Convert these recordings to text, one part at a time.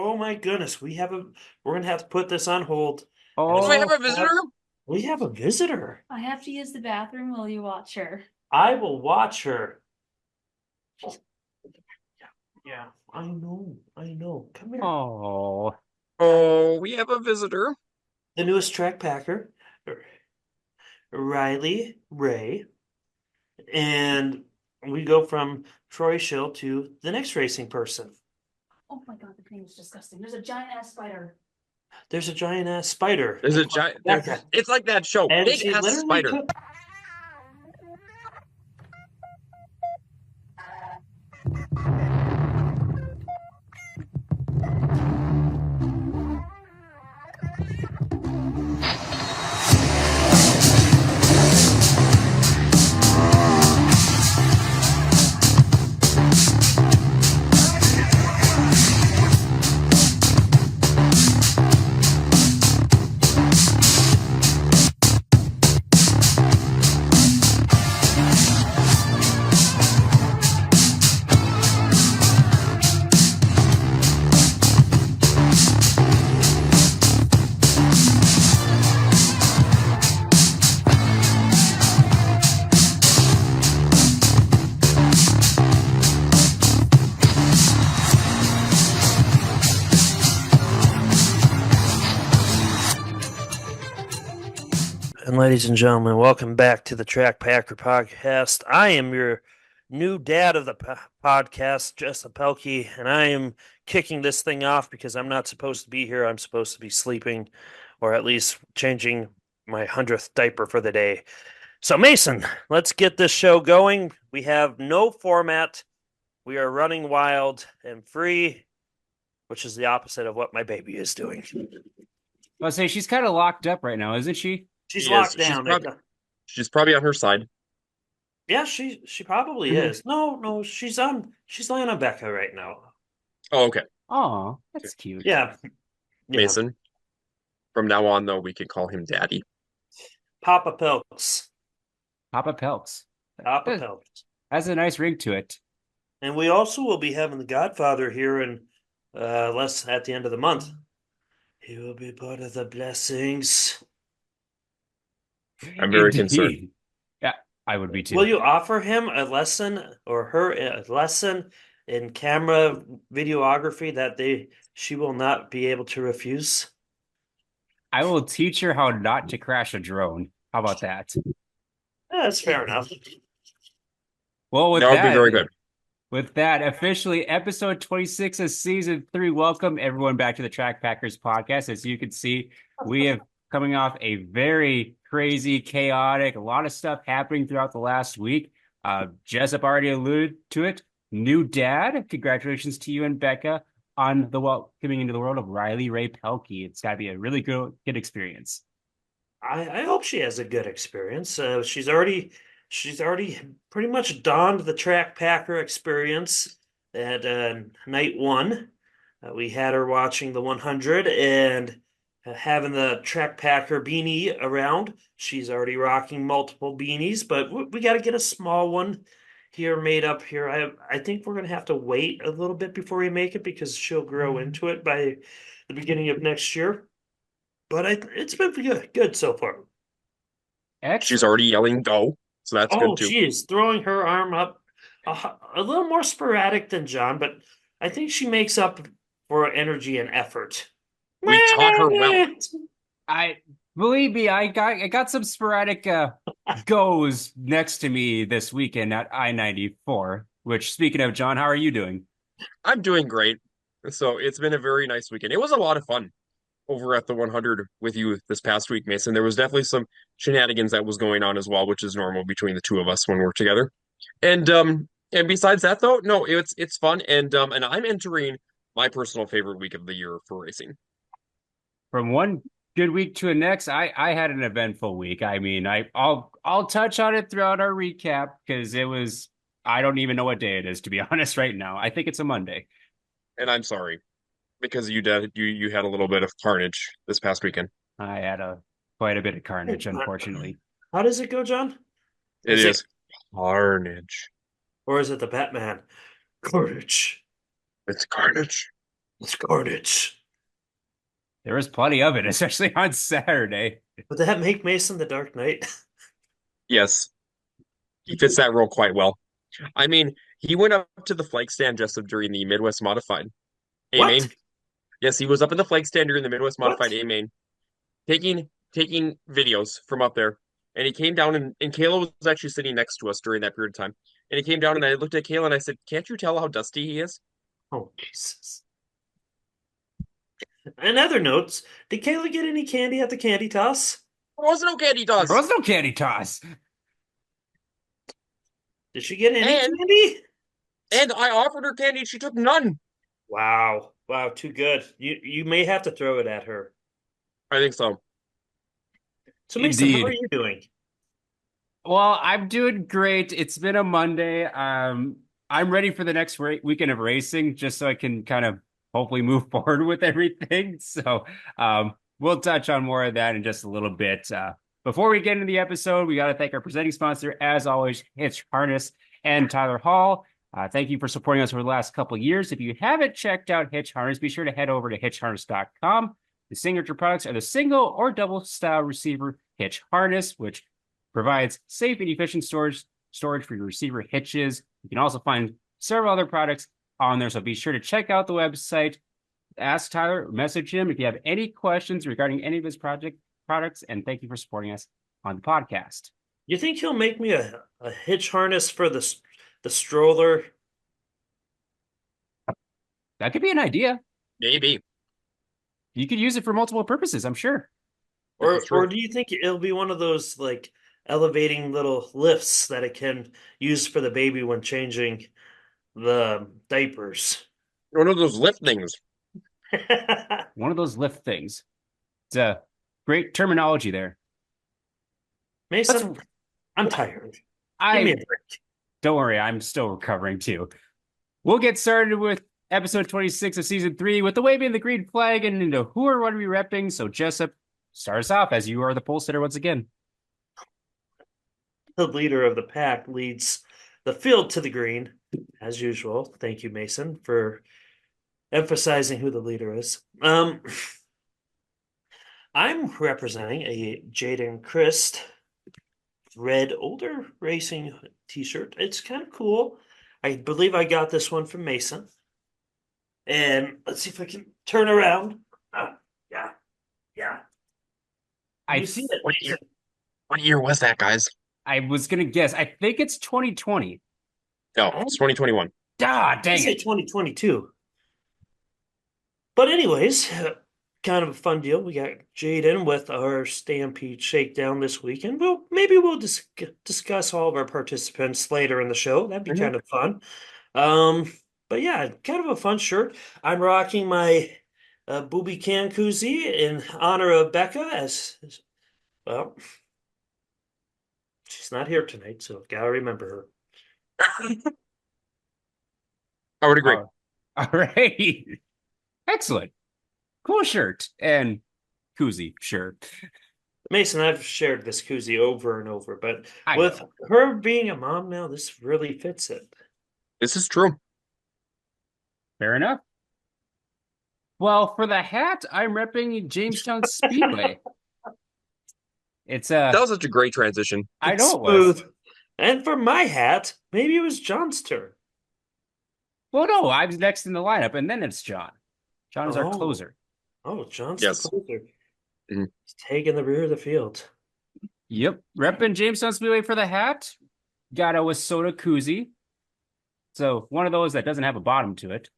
Oh my goodness, we're gonna have to put this on hold. Do we have a visitor? We have a visitor. I have to use the bathroom while you watch her. I will watch her. Yeah, I know. Come here. Oh, we have a visitor. The newest track packer, Riley Rae. And we go from Troy Schill to the next racing person. Oh my god, the thing is disgusting. There's a giant ass spider. There's a giant ass spider. There's a giant. It's like that show, And Big she Ass literally Spider. And ladies and gentlemen, welcome back to the Track Packer Podcast. I am your new dad of the podcast, Jessa Pelkey, and I am kicking this thing off because I'm not supposed to be here. I'm supposed to be sleeping, or at least changing my 100th diaper for the day. So, Mason, let's get this show going. We have no format. We are running wild and free, which is the opposite of what my baby is doing. I'll say she's kind of locked up right now, isn't she? She's She locked is. down. She's probably on her side. Yeah, she probably is. No, she's laying on Becca right now. Oh, okay. Oh, that's cute. Yeah. Mason. From now on, though, we can call him Daddy. Papa Pelks. Papa Pelks. Papa Pelks. Has a nice ring to it. And we also will be having the Godfather here in less at the end of the month. He will be part of the blessings. I'm very concerned. Yeah, I would be too. Will you offer him a lesson or her a lesson in camera videography that she will not be able to refuse? I will teach her how not to crash a drone. How about that? Yeah, that's fair enough. Well, that would be very good. With that, officially episode 26 of season 3. Welcome everyone back to the Track Packers podcast. As you can see, we have coming off a very crazy, chaotic, a lot of stuff happening throughout the last week. Jessup already alluded to it. New dad. Congratulations to you and Becca on the coming into the world of Riley Rae Pelkey. It's got to be a really good experience. I hope she has a good experience. She's already pretty much donned the Track Packer experience at night one. We had her watching the 100 and having the Track Packer beanie around. She's already rocking multiple beanies, but we got to get a small one here made up here. I think we're going to have to wait a little bit before we make it because she'll grow into it by the beginning of next year. But it's been good so far. Excellent. She's already yelling go, so that's good too. Oh, she is throwing her arm up a little more sporadic than John, but I think she makes up for energy and effort. We taught her well. Believe me, I got some sporadic goes next to me this weekend at I-94, which, speaking of, John, how are you doing? I'm doing great. So it's been a very nice weekend. It was a lot of fun over at the 100 with you this past week, Mason. There was definitely some shenanigans that was going on as well, which is normal between the two of us when we're together. And besides that, though, no, it's fun. And I'm entering my personal favorite week of the year for racing. From one good week to the next, I had an eventful week. I mean, I'll touch on it throughout our recap because I don't even know what day it is, to be honest, right now. I think it's a Monday. And I'm sorry, because you had a little bit of carnage this past weekend. I had quite a bit of carnage, unfortunately. How does it go, John? It is carnage. Or is it the Batman? Carnage. It's carnage. It's carnage. There was plenty of it, especially on Saturday. Would that make Mason the Dark Knight? Yes, he fits that role quite well. I mean, he went up to the flag stand just during the Midwest Modified A What? main. Yes, he was up in the flag stand during the Midwest Modified What? A main, taking videos from up there. And he came down and Kayla was actually sitting next to us during that period of time. And he came down and I looked at Kayla and I said, "Can't you tell how dusty he is?" Oh, Jesus. And other notes, did Kayla get any candy at the candy toss? There wasn't no candy toss. There was no candy toss. Did she get any And candy? and I offered her candy and she took none. Wow. Wow, too good. You may have to throw it at her. I think so. So Mason, how are Indeed. you doing? Well, I'm doing great. It's been a Monday. I'm ready for the next weekend of racing, just so I can kind of hopefully move forward with everything. So, we'll touch on more of that in just a little bit. Before we get into the episode, we got to thank our presenting sponsor, as always, Hitch Harness and Tyler Hall. Thank you for supporting us over the last couple of years. If you haven't checked out Hitch Harness, be sure to head over to hitchharness.com. The signature products are the single or double style receiver hitch harness, which provides safe and efficient storage for your receiver hitches. You can also find several other products on there, so be sure to check out the website. Ask Tyler, message him if you have any questions regarding any of his products, and thank you for supporting us on the podcast. You think he'll make me a hitch harness for the stroller? That could be an idea. Maybe. You could use it for multiple purposes, I'm sure. Or do you think it'll be one of those like elevating little lifts that it can use for the baby when changing the diapers? One of those lift things. One of those lift things. It's a great terminology there. Mason, I'm tired. Give me a break. Don't worry, I'm still recovering too. We'll get started with episode 26 of season 3 with the waving the green flag and into who or what are we repping. So Jessup, start us off as you are the pole sitter once again. The leader of the pack leads the field to the green, as usual. Thank you, Mason, for emphasizing who the leader is. I'm representing a Jaden Christ red older racing t-shirt. It's kind of cool. I believe I got this one from Mason. And let's see if I can turn around. Yeah. You see it? What year was that, guys? I was going to guess. I think it's 2020. No, it's 2021. Ah, I dang say it. 2022. But anyways, kind of a fun deal. We got Jaden with our Stampede Shakedown this weekend. Well, maybe we'll discuss all of our participants later in the show. That'd be kind of fun. But yeah, kind of a fun shirt. I'm rocking my Booby Can koozie in honor of Becca well, she's not here tonight, so gotta remember her. I would agree. All right. Excellent. Cool shirt and koozie shirt. Mason, I've shared this koozie over and over, but I with know. her being a mom now, this really fits it. This is true. Fair enough. Well, for the hat, I'm repping Jamestown Speedway. That was such a great transition. I know it was. Smooth. And for my hat, maybe it was John's turn. Well, no, I was next in the lineup, and then it's John. John is our Oh. closer. Oh, John's Yes. the closer. Mhm. He's taking the rear of the field. Yep. Repping Jamestown Speedway for the hat. Got a WISSOTA koozie. So one of those that doesn't have a bottom to it.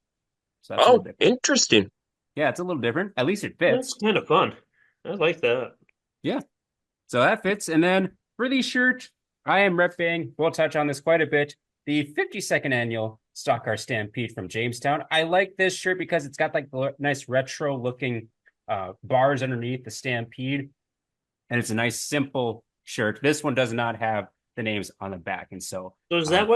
So that's a little Oh, different. interesting. Yeah, it's a little different. At least it That's fits. kind of fun. I like that. Yeah. So that fits. And then for the shirt, I am repping, we'll touch on this quite a bit, the 52nd annual Stock Car Stampede from Jamestown. I like this shirt because it's got like the nice retro looking bars underneath the Stampede. And it's a nice simple shirt. This one does not have the names on the back. And so So is that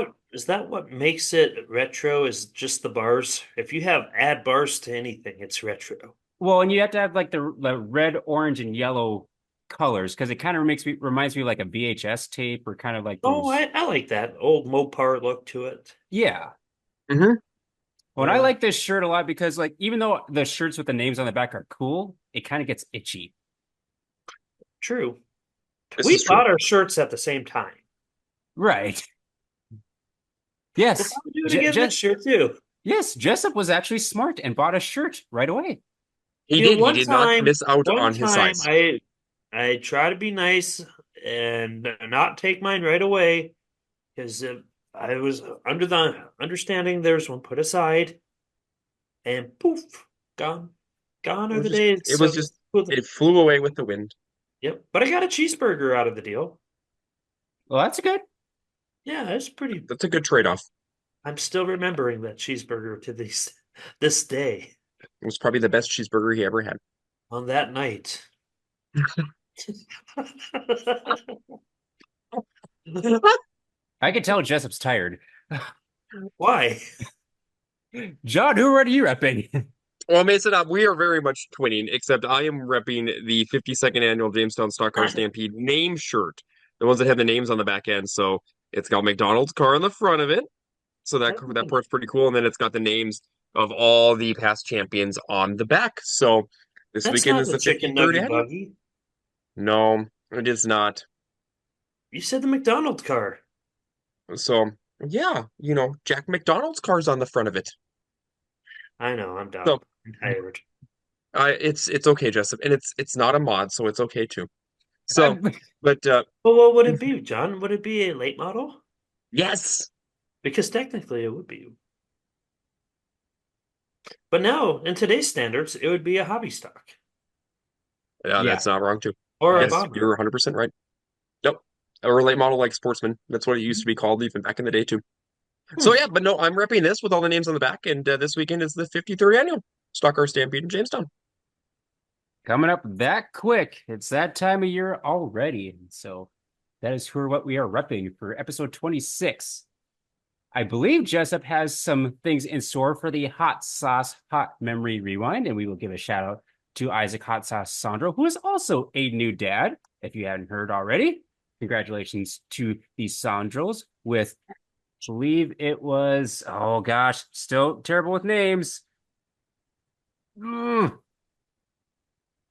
what makes it retro? Is just the bars? If you add bars to anything, it's retro. well, and you have to have like the red, orange, and yellow colors because it kind of reminds me like a VHS tape or kind of like those. Oh, I like that old Mopar look to it. Yeah. Mm-hmm. Well, and I like this shirt a lot because, like, even though the shirts with the names on the back are cool, it kind of gets itchy. True. This We is true. bought our shirts at the same time. Right. We'll Yes. probably do it again this year too. Yes, Jessup was actually smart and bought a shirt right away. He You know, did. He did not miss out one on his time size. I try to be nice and not take mine right away because I was under the understanding there's one put aside and poof, gone. Gone are the days. It was just, it flew away with the wind. Yep. But I got a cheeseburger out of the deal. Well, that's good. Yeah, it's pretty. That's a good trade-off. I'm still remembering that cheeseburger to this day It was probably the best cheeseburger he ever had. on that night. I can tell Jessup's tired. Why? John, who are you repping? Well, Mason, we are very much twinning, except I am repping the 52nd annual Jamestown Stock Car Stampede name shirt, the ones that have the names on the back end. So it's got McDonald's car on the front of it. So that part's pretty cool. And then it's got the names of all the past champions on the back. So this That's weekend not is the the chicken 53rd nugget annual. buggy. No, it is not. You said the McDonald's car. So yeah, Jack McDonald's car's on the front of it. I know, I'm done. So I'm tired. it's okay, Jessup, and it's not a mod, so it's okay too. So, but Well, what would it be, John? Would it be a late model? yes, Because technically it would be. But now, in today's standards, it would be a hobby stock yeah, Yeah. that's not wrong too. or a Yes, bomber. you're 100% right. Yep, or a late model like Sportsman. That's what it used to be called even back in the day too. So yeah, but no, I'm repping this with all the names on the back, and this weekend is the 53rd annual Stock Car Stampede in Jamestown. Coming up that quick. It's that time of year already. And so that is what we are repping for episode 26. I believe Jessup has some things in store for the Hot Sauce Hot Memory Rewind, and we will give a shout out to Isaac Hot Sauce Sondrol, who is also a new dad, if you hadn't heard already. Congratulations to the Sondrols with, I believe it was, oh gosh, still terrible with names.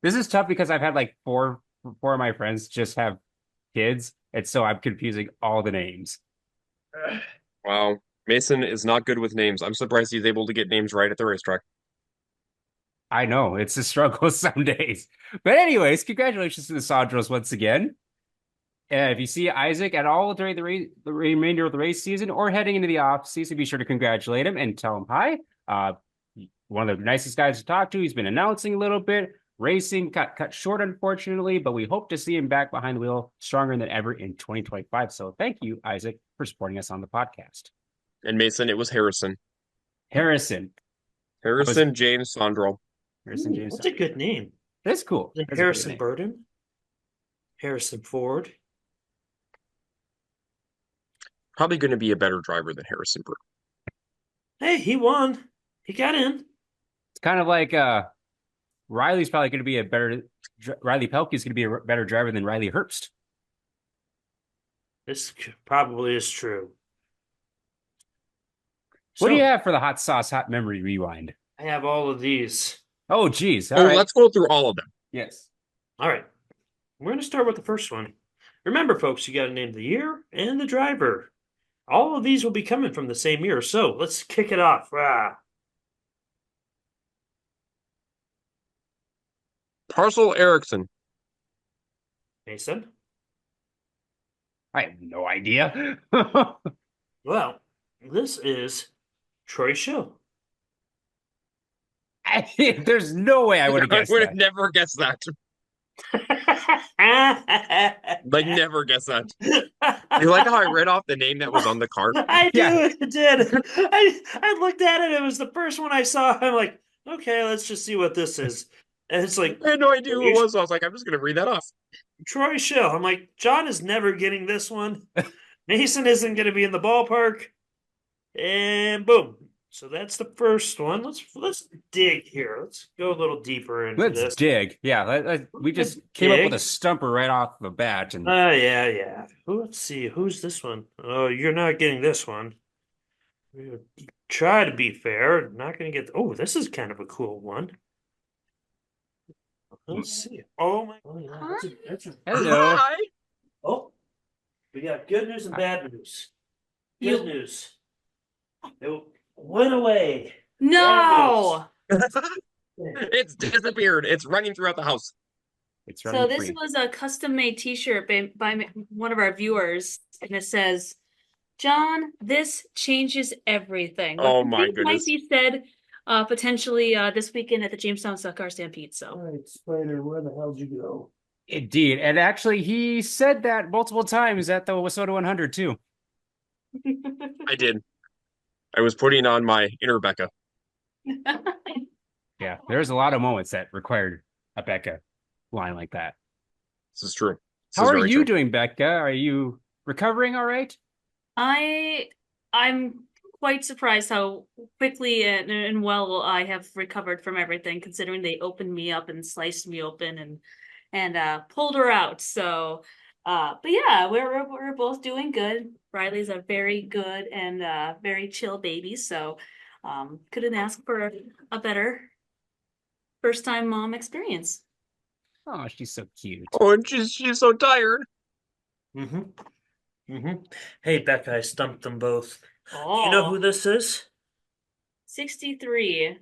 This is tough because I've had like four of my friends just have kids, and so I'm confusing all the names. Wow, Mason is not good with names. I'm surprised he's able to get names right at the racetrack. I know it's a struggle some days, but anyways, congratulations to the Sondros once again. If you see Isaac at all during the remainder of the race season or heading into the off season, be sure to congratulate him and tell him hi. One of the nicest guys to talk to. He's been announcing a little bit. Racing got cut short, unfortunately, but we hope to see him back behind the wheel stronger than ever in 2025. So thank you, Isaac, for supporting us on the podcast. And Mason, it was Harrison. Harrison James Sondrol. Harrison James. That's a good name. That's cool. Is it That's a Harrison good name. Burden? Harrison Ford? Probably going to be a better driver than Harrison Burke. Hey, he won. He got in. It's kind of like Riley's probably going to be Riley Pelkey is going to be a better driver than Riley Herbst. This probably is true. What do you So, have for the Hot Sauce Hot Memory Rewind? I have all of these. Oh, geez. All right. Let's go through all of them. Yes. All right. We're going to start with the first one. Remember, folks, you got to name the year and the driver. All of these will be coming from the same year. So let's kick it off. Parcel Erickson. Mason? I have no idea. Well, this is Troy Schill. There's no way I would have guessed I would have that. never guessed that. Like, never guessed that. You like how I read off the name that was on the card? I do. Yeah. It did. I looked at it. It was the first one I saw. I'm like, okay, let's just see what this is. And it's like I had no idea who it was. So I was like, I'm just going to read that off. Troy Schill. I'm like, John is never getting this one. Mason isn't going to be in the ballpark. And boom. So that's the first one. Let's dig here. Let's go a little deeper into Let's this. dig. Yeah, we just came up with a stumper right off the bat. And Yeah. Let's see. Who's this one? Oh, you're not getting this one. try to be fair. Not going to get. Oh, this is kind of a cool one. Let's see. Oh my. Oh, yeah, that's a. Hello. Hi. Oh, we got good news and bad news. Good news. It went away. No. It's disappeared. It's running throughout the house. It's So running this free. was a custom-made T-shirt by one of our viewers, and it says, "John, this changes everything." Oh Which I my think might goodness. be said potentially this weekend at the Jamestown Car Stampede. So All right, Spider, where the hell did you go? Indeed. And actually, he said that multiple times at the WISSOTA 100 too. I did. I was putting on my inner Becca. Yeah, there's a lot of moments that required a Becca line like that. This is true. This How is are very you true. doing, Becca? Are you recovering all right? I'm quite surprised how quickly and well I have recovered from everything, considering they opened me up and sliced me open and pulled her out. So, but yeah, we're both doing good. Riley's a very good and very chill baby, so couldn't ask for a better first time mom experience. Oh, she's so cute. Oh, and she's so tired. Mm-hmm. Mm-hmm. Hey, Becca, I stumped them both. Do you know who Oh, this is? 63.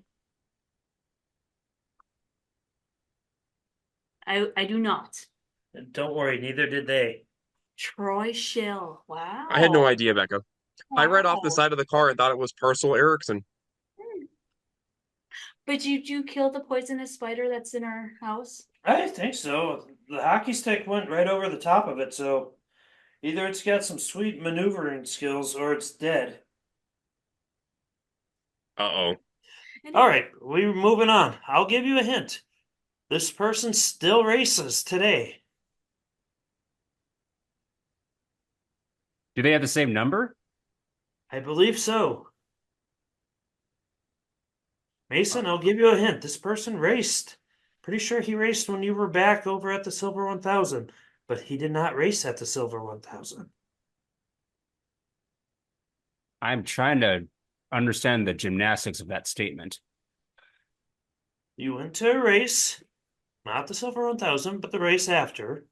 I do not. Don't worry, neither did they. Troy Schill. I had no Wow. idea, Becca. I read off the Wow. side of the car and thought it was Parcel Erickson. But you killed the poisonous spider that's in our house? I think so. The hockey stick went right over the top of it, so either it's got some sweet maneuvering skills or it's dead. Uh-oh. All right, we're moving on. I'll give you a hint. This person still races today. Do they have the same number? I believe so. Mason, I'll give you a hint. This person raced. Pretty sure he raced when you were back over at the Silver 1000, but he did not race at the Silver 1000. I'm trying to understand the gymnastics of that statement. You went to a race, not the Silver 1000, but the race after.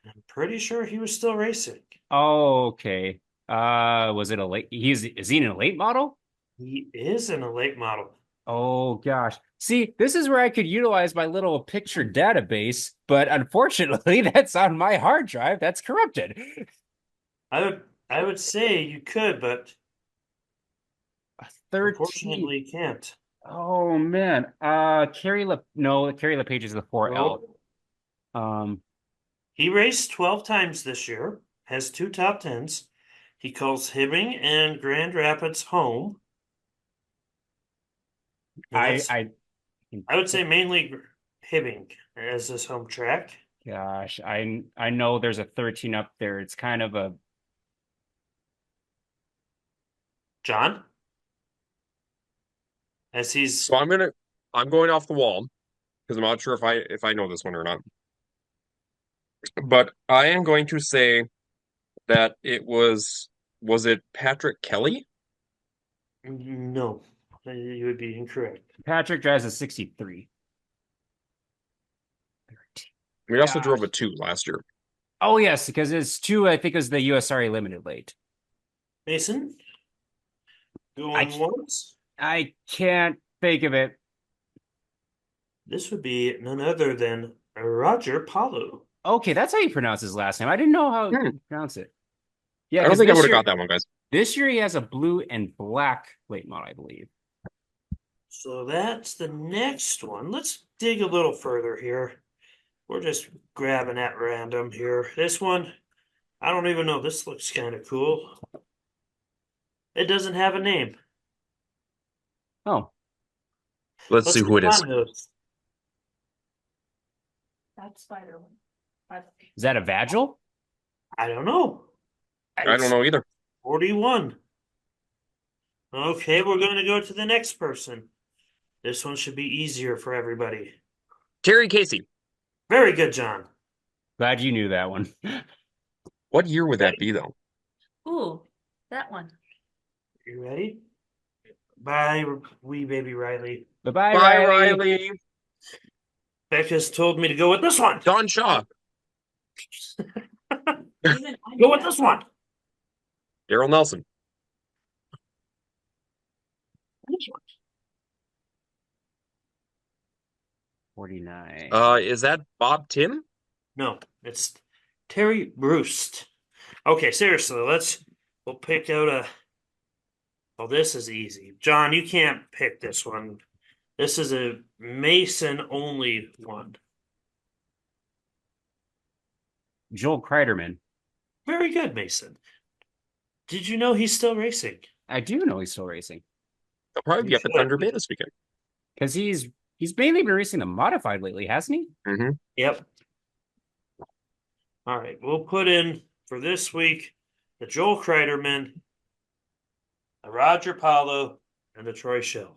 I'm pretty sure he was still racing. Oh, okay. Was it a late? Is he in a late model? He is in a late model. Oh gosh. See, this is where I could utilize my little picture database, but unfortunately, that's on my hard drive that's corrupted. I would say you could, but 13. unfortunately you can't. Oh man. Carrie LePage is the 4L. Um, He raced 12 times this year, has 2 top 10s. He calls Hibbing and Grand Rapids home. I I would say mainly Hibbing as his home track. gosh, I know there's a 13 up there. It's kind of a John, as he's So I'm going off the wall because I'm not sure if I know this one or not. But I am going to say that was it Patrick Kelly? no, you would be incorrect. Patrick drives a 63. 13. We also Gosh. drove a 2 last year. Oh yes, because it's 2, I think, is the USRA limited late. Mason, going once. I can't think of it. This would be none other than Roger Palu. Okay, that's how you pronounce his last name. I didn't know how Hmm. you pronounce it. Yeah, I don't 'cause think I this would have year- got that one, guys. This year he has a blue and black late model, I believe. So that's the next one. Let's dig a little further here. We're just grabbing at random here. This one, I don't even know. This looks kind of cool. It doesn't have a name. Oh, Let's see see who it is. John knows. That's spider one. is that a Vagil? I don't know. I don't know either. 41. Okay, we're going to go to the next person. This one should be easier for everybody. Terry Casey. Very good, John. Glad you knew that one. What year would that be, though? Ooh, that one. You ready? Bye, wee baby Riley. Bye-bye, Bye, Riley. Riley. Becca's told me to go with this one. Don Shaw. Go with this one. Daryl Nelson. This one. 49. Is that Bob Tim? No, it's Terry Roost. Okay, seriously, we'll pick out a. Oh, this is easy. John, you can't pick this one. This is a Mason only one. Joel Kreiderman. Very good, Mason. Did you know he's still racing? I do know he's still racing He'll probably be up at Thunder Bay this weekend. because he's mainly been racing the modified lately, hasn't he? Mm-hmm. Yep. All right, we'll put in for this week the Joel Kreiderman, the Roger Paulo, and the Troy Schill.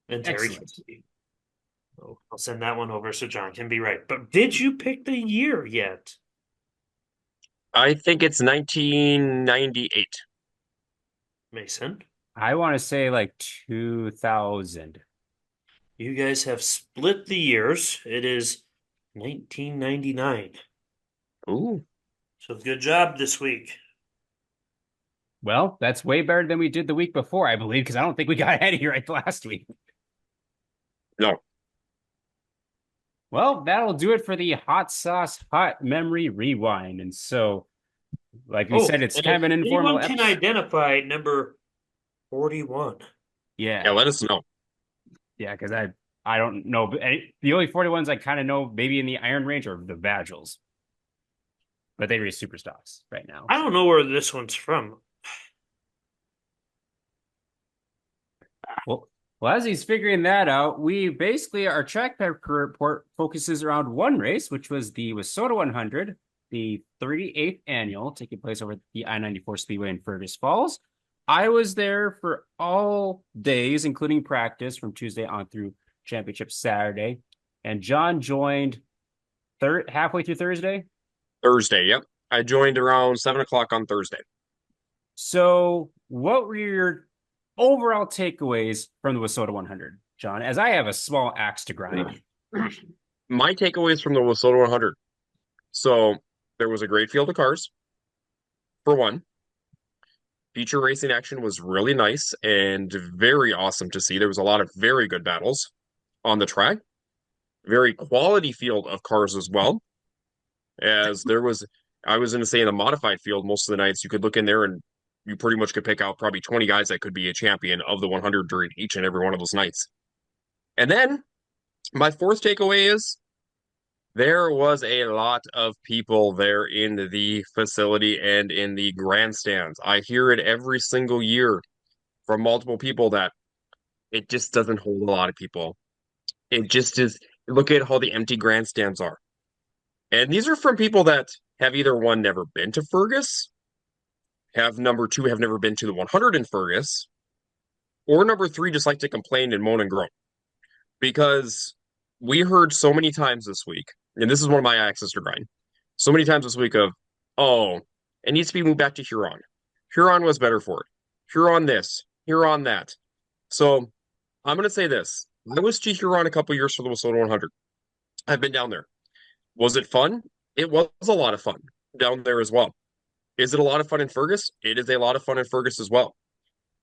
And Terry Excellent. Kinsey. So I'll send that one over so John can be right. But did you pick the year yet? I think it's 1998. Mason? I want to say like 2000. You guys have split the years. It is 1999. Ooh. So good job this week. Well, that's way better than we did the week before, I believe, because I don't think we got any right last week. No. Well, that'll do it for the Hot Sauce Hot Memory Rewind. And so, like we said, it's and kind of an if informal anyone can episode. identify number 41. Yeah, Yeah, let us know. yeah, because I don't know. But the only 41s I kind of know, maybe in the Iron Range, are the Vaduals. But they race super stocks right now. I don't know where this one's from. Well, as he's figuring that out, we basically, our track paper report focuses around one race, which was the WISSOTA 100, the 38th annual, taking place over the I-94 Speedway in Fergus Falls. I was there for all days, including practice from Tuesday on through championship Saturday. And John joined halfway through Thursday. Thursday, yep. I joined around 7 o'clock on Thursday. So what were your overall takeaways from the WISSOTA 100, John, as I have a small axe to grind? My takeaways from the WISSOTA 100. So there was a great field of cars, for one. Feature racing action was really nice and very awesome to see. There was a lot of very good battles on the track. Very quality field of cars as well. As there was, I was going to say in the modified field, most of the nights you could look in there and you pretty much could pick out probably 20 guys that could be a champion of the 100 during each and every one of those nights. And then my fourth takeaway is there was a lot of people there in the facility and in the grandstands. I hear it every single year from multiple people that it just doesn't hold a lot of people. It just is. Look at how the empty grandstands are. And these are from people that have either one, never been to Fergus, have number two, have never been to the 100 in Fergus, or number three, just like to complain and moan and groan. Because we heard so many times this week, and this is one of my axes to grind, so many times this week of, oh, it needs to be moved back to Huron. Huron was better for it. Huron this, Huron that. So I'm going to say this. I was to Huron a couple years for the WISSOTA 100. I've been down there. Was it fun? It was a lot of fun down there as well. Is it a lot of fun in Fergus? It is a lot of fun in Fergus as well.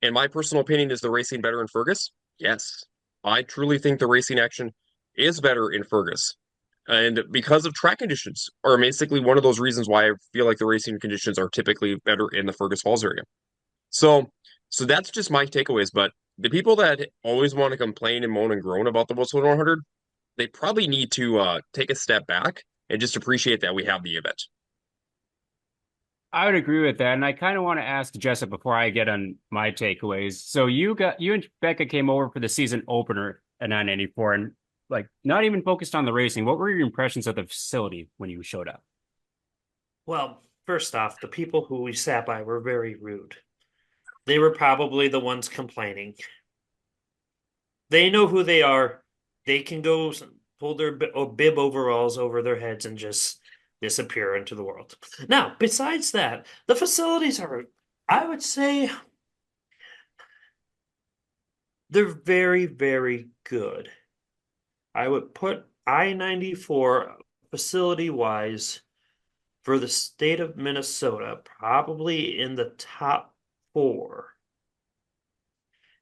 In my personal opinion, is the racing better in Fergus? Yes. I truly think the racing action is better in Fergus. And because of track conditions are basically one of those reasons why I feel like the racing conditions are typically better in the Fergus Falls area. So that's just my takeaways. But the people that always want to complain and moan and groan about the WISSOTA 100, they probably need to take a step back and just appreciate that we have the event. I would agree with that, and I kind of want to ask Jessup before I get on my takeaways. So you and Becca came over for the season opener at 994, and like not even focused on the racing. What were your impressions of the facility when you showed up? Well, first off, the people who we sat by were very rude. They were probably the ones complaining. They know who they are. They can go pull their bib overalls over their heads and just disappear into the world. Now, besides that, the facilities are, I would say, They're very, very good. I would put I-94 facility wise for the state of Minnesota probably in the top four.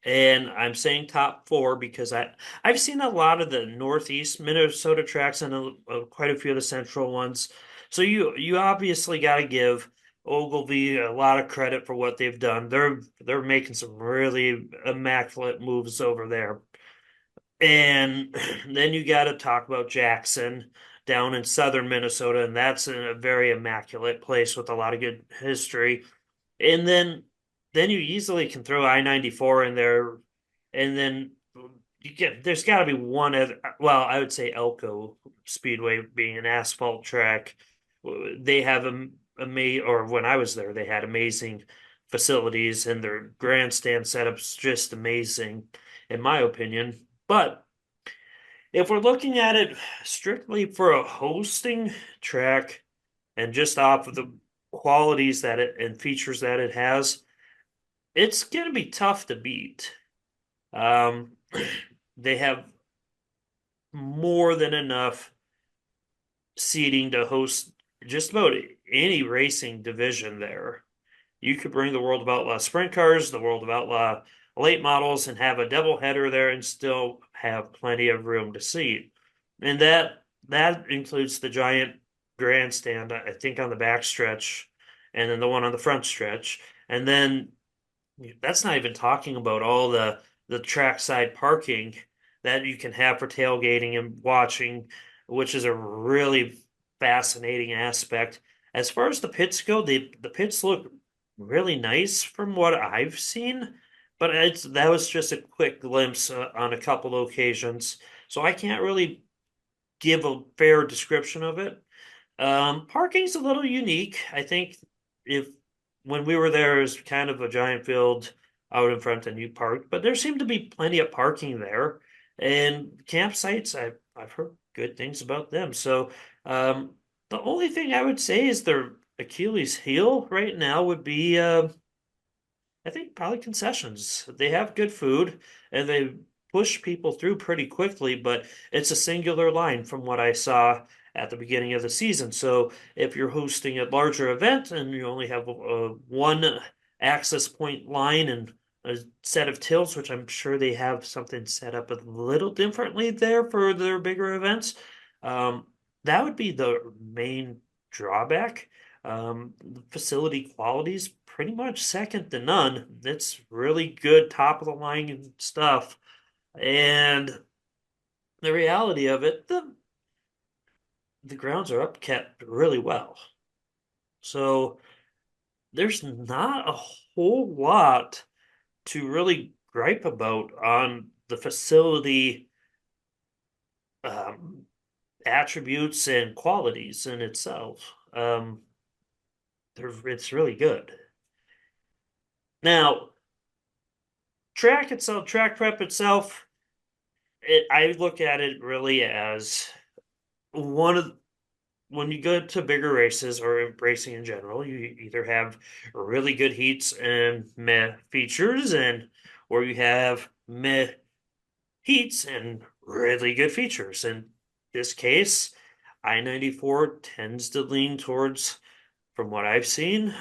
And I'm saying top four because I've seen a lot of the Northeast Minnesota tracks and quite a few of the central ones. So you obviously got to give Ogilvy a lot of credit for what they've done. They're making some really immaculate moves over there. And then you got to talk about Jackson down in southern Minnesota, and that's a very immaculate place with a lot of good history. And then you easily can throw I-94 in there, and then there's got to be one other. Well, I would say Elko Speedway being an asphalt track. They have or when I was there, they had amazing facilities, and their grandstand setup's just amazing, in my opinion. But if we're looking at it strictly for a hosting track and just off of the qualities that it and features that it has, it's going to be tough to beat. Um, they have more than enough seating to host just about any racing division there. You could bring the World of Outlaw sprint cars, the World of Outlaw late models, and have a double header there and still have plenty of room to seat. And that includes the giant grandstand, I think, on the back stretch, and then the one on the front stretch. And then that's not even talking about all the trackside parking that you can have for tailgating and watching, which is a really fascinating aspect. As far as the pits go, the pits look really nice from what I've seen, but that was just a quick glimpse on a couple occasions, so I can't really give a fair description of it. Parking's a little unique. I think if when we were there, it was kind of a giant field out in front, and you parked, but there seemed to be plenty of parking there, and campsites. I've heard good things about them. So the only thing I would say is their Achilles heel right now would be I think probably concessions. They have good food and they push people through pretty quickly, but it's a singular line from what I saw at the beginning of the season. So if you're hosting a larger event and you only have one access point line and a set of tills, which I'm sure they have something set up a little differently there for their bigger events, um, that would be the main drawback. The facility quality is pretty much second to none. It's really good, top of the line stuff. And the reality of it, the grounds are upkept really well. So there's not a whole lot to really gripe about on the facility um, attributes and qualities in itself. It's really good. Now, track prep itself, I look at it really as one of when you go to bigger races or racing in general, you either have really good heats and meh features, or you have meh heats and really good features. In this case, I-94 tends to lean towards, from what I've seen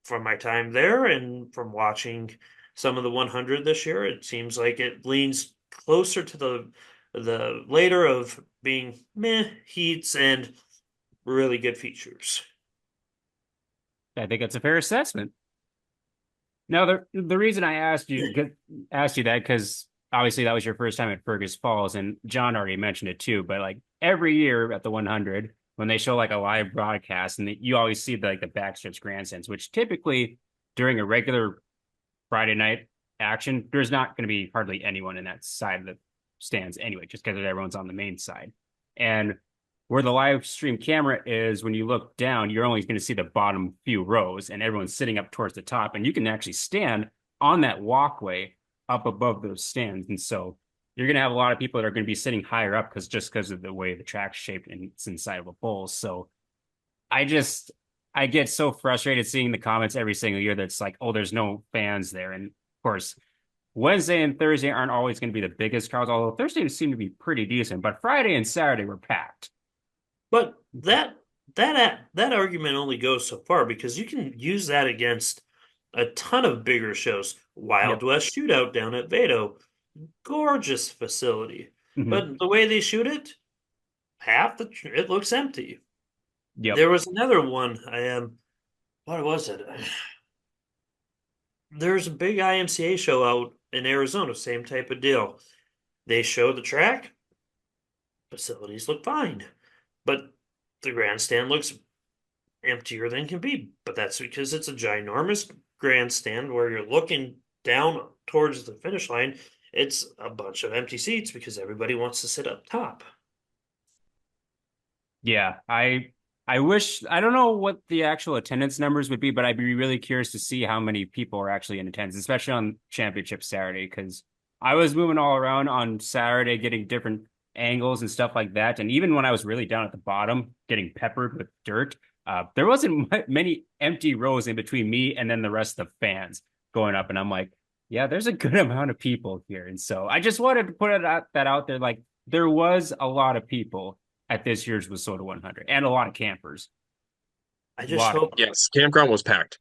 from my time there and from watching some of the 100 this year, it seems like it leans closer to the later of being meh heats and really good features. I think that's a fair assessment. Now, the reason I asked you that because obviously that was your first time at Fergus Falls, and John already mentioned it too. But like every year at the 100, when they show like a live broadcast, and you always see the backstretch grandstands, which typically during a regular Friday night action, there's not going to be hardly anyone in that side of the stands anyway, just because everyone's on the main side. And where the live stream camera is, when you look down, you're only going to see the bottom few rows, and everyone's sitting up towards the top, and you can actually stand on that walkway up above those stands. And so you're going to have a lot of people that are going to be sitting higher up because of the way the track's shaped and it's inside of a bowl. So I get so frustrated seeing the comments every single year that's like, oh, there's no fans there. And of course, Wednesday and Thursday aren't always going to be the biggest crowds, although Thursday seemed to be pretty decent, but Friday and Saturday were packed. But that argument only goes so far because you can use that against a ton of bigger shows. Wild Yep. West Shootout down at Vado, gorgeous facility. Mhm. But the way they shoot it, it looks empty. Yep. There was another one. What was it? There's a big IMCA show out in Arizona, same type of deal. They show the track, facilities look fine, but the grandstand looks emptier than can be. But that's because it's a ginormous grandstand where you're looking down towards the finish line. It's a bunch of empty seats because everybody wants to sit up top. Yeah, I wish I don't know what the actual attendance numbers would be, but I'd be really curious to see how many people are actually in attendance, especially on Championship Saturday, because I was moving all around on Saturday, getting different angles and stuff like that. And even when I was really down at the bottom, getting peppered with dirt, there wasn't many empty rows in between me and then the rest of the fans going up. And I'm like, yeah, there's a good amount of people here. And so I just wanted to put that out there. Like, there was a lot of people at this year's WISSOTA 100 and a lot of campers. I just hope, Yes, campground was packed.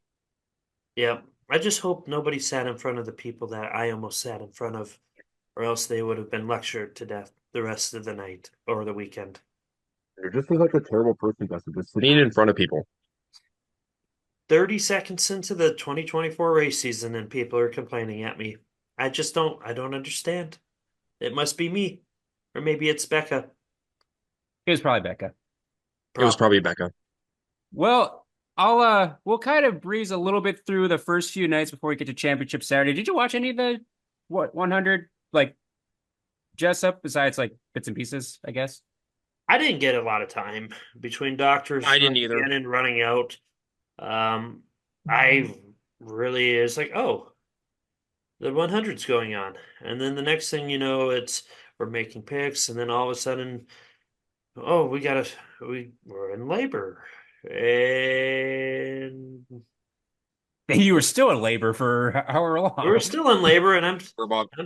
yeah, I just hope nobody sat in front of the people that I almost sat in front of, or else they would have been lectured to death the rest of the night or the weekend. You're just like a terrible person, Justin, just sitting in front of people. 30 seconds into the 2024 race season and people are complaining at me. I don't understand. It must be me. Or maybe it's Becca. It was probably Becca. It was probably Becca. Well, we'll kind of breeze a little bit through the first few nights before we get to Championship Saturday. Did you watch any of the 100 like Jessup besides like bits and pieces, I guess? I didn't get a lot of time between doctors. I didn't either. And running out. I really is like, oh, the 100's going on. And then the next thing you know, we're making picks, and then all of a sudden, oh, we're in labor. And You were still in labor for however long. we were still in labor, and I'm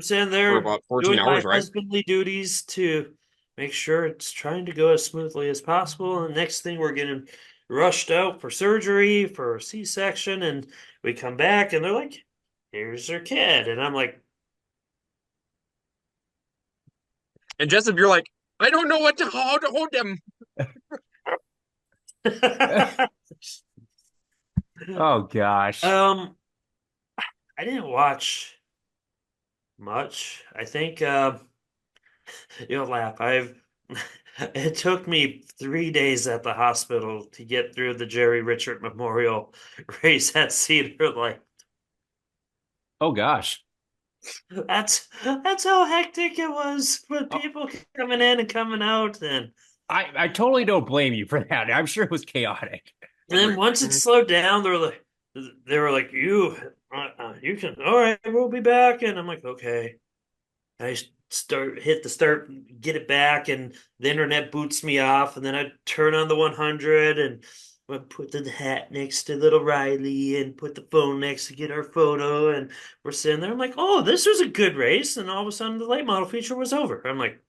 sitting for there about 14 doing hours, my right? husbandly duties to make sure it's trying to go as smoothly as possible. And next thing, we're getting rushed out for surgery for a C-section, and we come back, and they're like, "Here's your kid," and I'm like, And Jessup, you're like, I don't know how to hold them. Oh gosh. I didn't watch much. I think you'll laugh. It took me 3 days at the hospital to get through the Jerry Richard Memorial race at Cedar Lake. Oh gosh. That's how hectic it was with people coming in and coming out. And I totally don't blame you for that. I'm sure it was chaotic. then once it slowed down, they were like, you can, all right, we'll be back. And I'm like, okay. I hit the start, get it back, and the internet boots me off, and then I turn on the 100 and I put the hat next to little Riley and put the phone next to get our photo, and we're sitting there. I'm like, oh, this was a good race, and all of a sudden the late model feature was over. I'm like,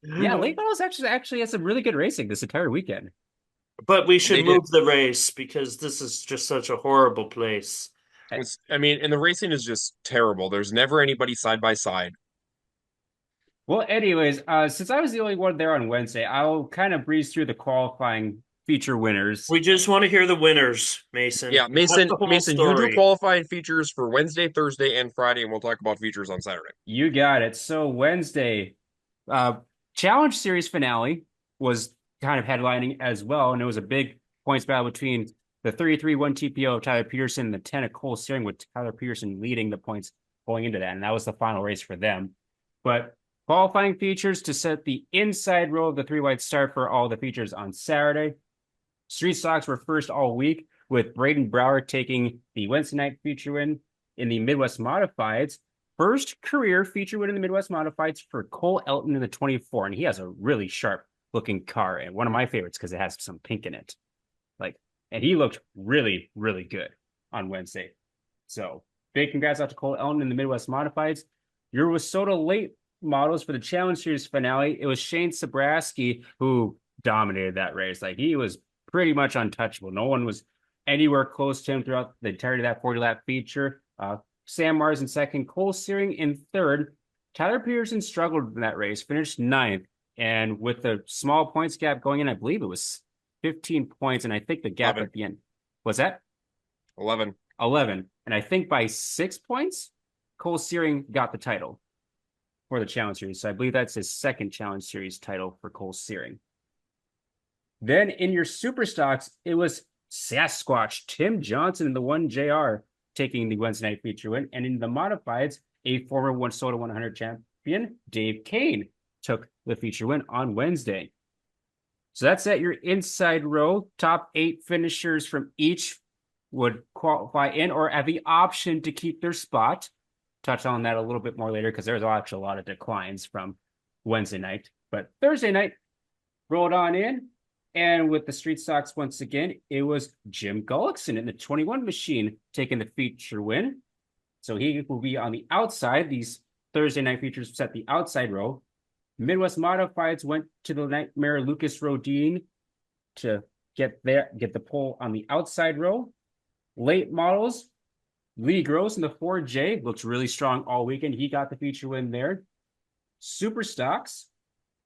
Yeah, late models actually had some really good racing this entire weekend. but we should They move the race because this is just such a horrible place. I mean, and the racing is just terrible. There's never anybody side by side. Well, anyways, since I was the only one there on Wednesday, I'll kind of breeze through the qualifying feature winners. We just want to hear the winners, Mason. Yeah, Mason, Not the whole Mason, you do story. qualifying features for Wednesday, Thursday, and Friday, and we'll talk about features on Saturday. You got it. So Wednesday, Challenge Series finale was kind of headlining as well, and it was a big points battle between the 33-1 TPO of Tyler Peterson and the 10 of Cole Searing, with Tyler Peterson leading the points going into that, and that was the final race for them. But qualifying features to set the inside row of the three-wide start for all the features on Saturday. Street stocks were first all week, with Braden Brower taking the Wednesday night feature win in the Midwest Modifieds. First career feature win in the Midwest Modifieds for Cole Elton in the 24, and he has a really sharp looking car, and one of my favorites because it has some pink in it. Like, and he looked really, really good on Wednesday. So big congrats out to Cole Ellen in the Midwest Modifieds. Your WISSOTA late models for the Challenge Series finale, it was Shane Sabraski who dominated that race. Like, he was pretty much untouchable. No one was anywhere close to him throughout the entirety of that 40-lap feature. Sam Mars in second, Cole Searing in third. Tyler Peterson struggled in that race, finished ninth, and with the small points gap going in, I believe it was 15 points, and I think the gap 11. at the end was that 11. 11, and I think by 6 points, Cole Searing got the title for the Challenge Series. So I believe that's his second Challenge Series title for Cole Searing. Then in your super stocks, it was Sasquatch Tim Johnson in the 1JR taking the Wednesday night feature win, and in the modifieds, a former WISSOTA 100 champion, Dave Kane, took the feature win on Wednesday. So that's at your inside row. Top 8 finishers from each would qualify in or have the option to keep their spot. Touch on that a little bit more later because there's actually a lot of declines from Wednesday night. But Thursday night rolled on in, and with the street stocks once again, it was Jim Gullickson in the 21 machine taking the feature win. So he will be on the outside. These Thursday night features set the outside row. Midwest Modifieds went to the Nightmare Lucas Rodine to get the pole on the outside row. Late models, Lee Gross in the 4J looked really strong all weekend. He got the feature win there. Super stocks,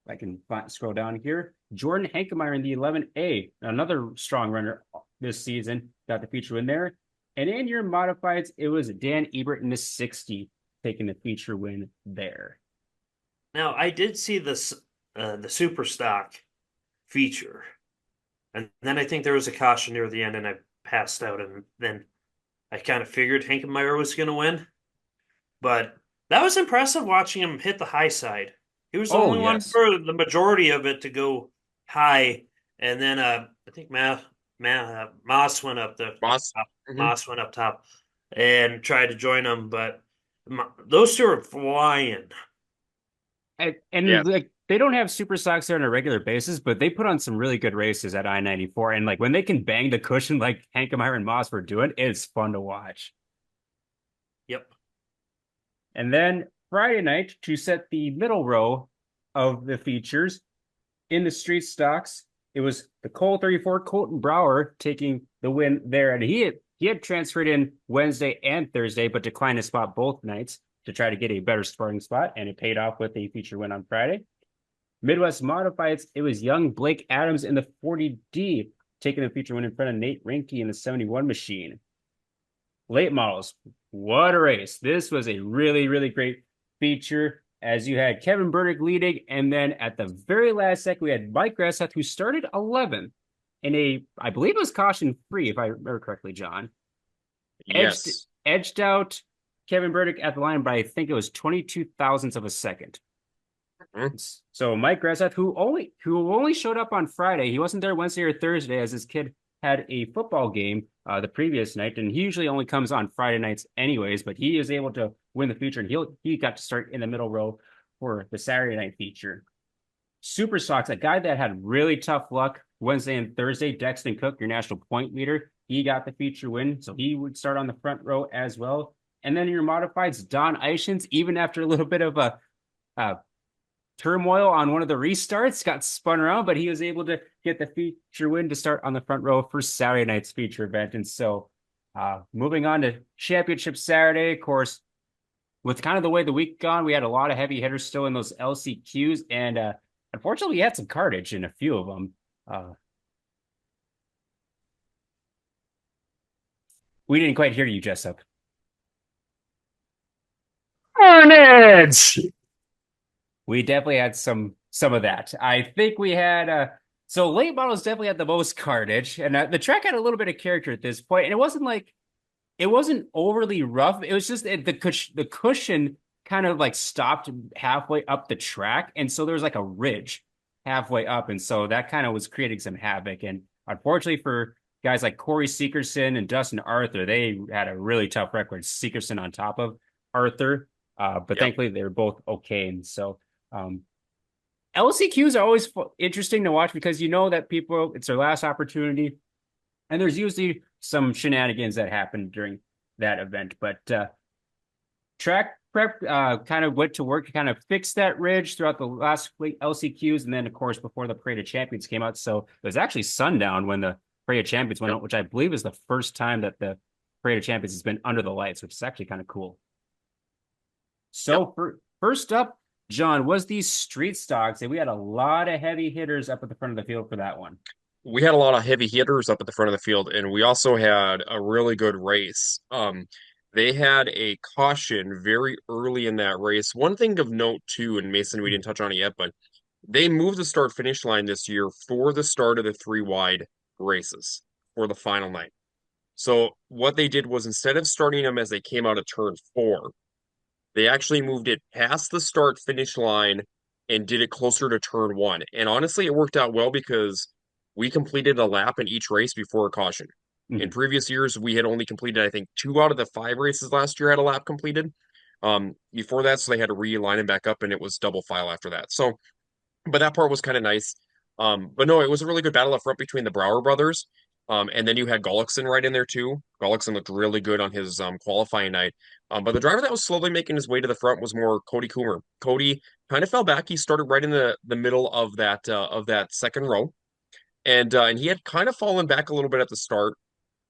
if I can scroll down here. Jordan Hankemeyer in the 11A, another strong runner this season, got the feature win there. And in your modifieds, it was Dan Ebert in the 60 taking the feature win there. Now, I did see this the super stock feature, and then I think there was a caution near the end, and I passed out, and then I kind of figured Hankemeyer was going to win. But that was impressive watching him hit the high side. He was the only one for the majority of it to go high, and then I think Moss went up the Moss. top. Moss went up top and tried to join him, but those two are flying. And Yeah. like, they don't have super stocks there on a regular basis, but they put on some really good races at I-94. And like, when they can bang the cushion like Hankemeyer and Moss were doing, it's fun to watch. Yep. And then Friday night, to set the middle row of the features in the street stocks, it was the Cole 34 Colton Brower taking the win there. And he had transferred in Wednesday and Thursday, but declined a spot both nights to try to get a better starting spot, and it paid off with a feature win on Friday. Midwest Modifieds, it was young Blake Adams in the 40D taking the feature win in front of Nate Rinke in the 71 machine. Late models, what a race. This was a really, really great feature, as you had Kevin Burdick leading, and then at the very last second, we had Mike Grassath, who started 11th in I believe it was caution-free, if I remember correctly, John. Yes. Edged out Kevin Burdick at the line by, I think it was 22 thousandths of a second. Mm-hmm. So Mike Grassath, who only showed up on Friday, he wasn't there Wednesday or Thursday, as his kid had a football game the previous night, and he usually only comes on Friday nights anyways, but he is able to win the feature, and he got to start in the middle row for the Saturday night feature. Super Stocks, a guy that had really tough luck Wednesday and Thursday, Dexton Cook, your national point leader, he got the feature win, so he would start on the front row as well. And then your modifieds, Don Eichens, even after a little bit of a turmoil on one of the restarts, got spun around, but he was able to get the feature win to start on the front row for Saturday night's feature event. And so moving on to Championship Saturday, of course, with kind of the way the week gone, we had a lot of heavy hitters still in those LCQs, and unfortunately, we had some cartage in a few of them. We didn't quite hear you, Jessup. Carnage! We definitely had some of that. I think we had so late models definitely had the most carnage, and the track had a little bit of character at this point, and it wasn't overly rough. It was just the cushion kind of like stopped halfway up the track, and so there was like a ridge halfway up, and so that kind of was creating some havoc. And unfortunately for guys like Corey Seekerson and Dustin Arthur, they had a really tough record. Seekerson on top of Arthur, but thankfully they were both okay. And so LCQs are always interesting to watch because you know that it's their last opportunity And there's usually some shenanigans that happen during that event. But track prep kind of went to work to kind of fix that ridge throughout the last LCQs. And then, of course, before the Parade of Champions came out. So it was actually sundown when the Parade of Champions went out, which I believe is the first time that the Parade of Champions has been under the lights, which is actually kind of cool. So first up, John, was these street stocks, and we had a lot of heavy hitters up at the front of the field for that one. We had a lot of heavy hitters up at the front of the field, and we also had a really good race. They had a caution very early in that race. One thing of note too, and Mason, we didn't touch on it yet, but they moved the start finish line this year for the start of the 3 wide races for the final night. So what they did was, instead of starting them as they came out of turn 4, they actually moved it past the start finish line and did it closer to turn 1. And honestly, it worked out well because we completed a lap in each race before a caution. In previous years, we had only completed, I think, 2 out of the 5 races last year had a lap completed. Before that, so they had to realign it back up, and it was double file after that. So, but that part was kind of nice. But no, it was a really good battle up front between the Brower brothers. And then you had Gullickson right in there too. Gullickson looked really good on his qualifying night. But the driver that was slowly making his way to the front was more Cody Coomer. Cody kind of fell back. He started right in the middle of that second row, and he had kind of fallen back a little bit at the start,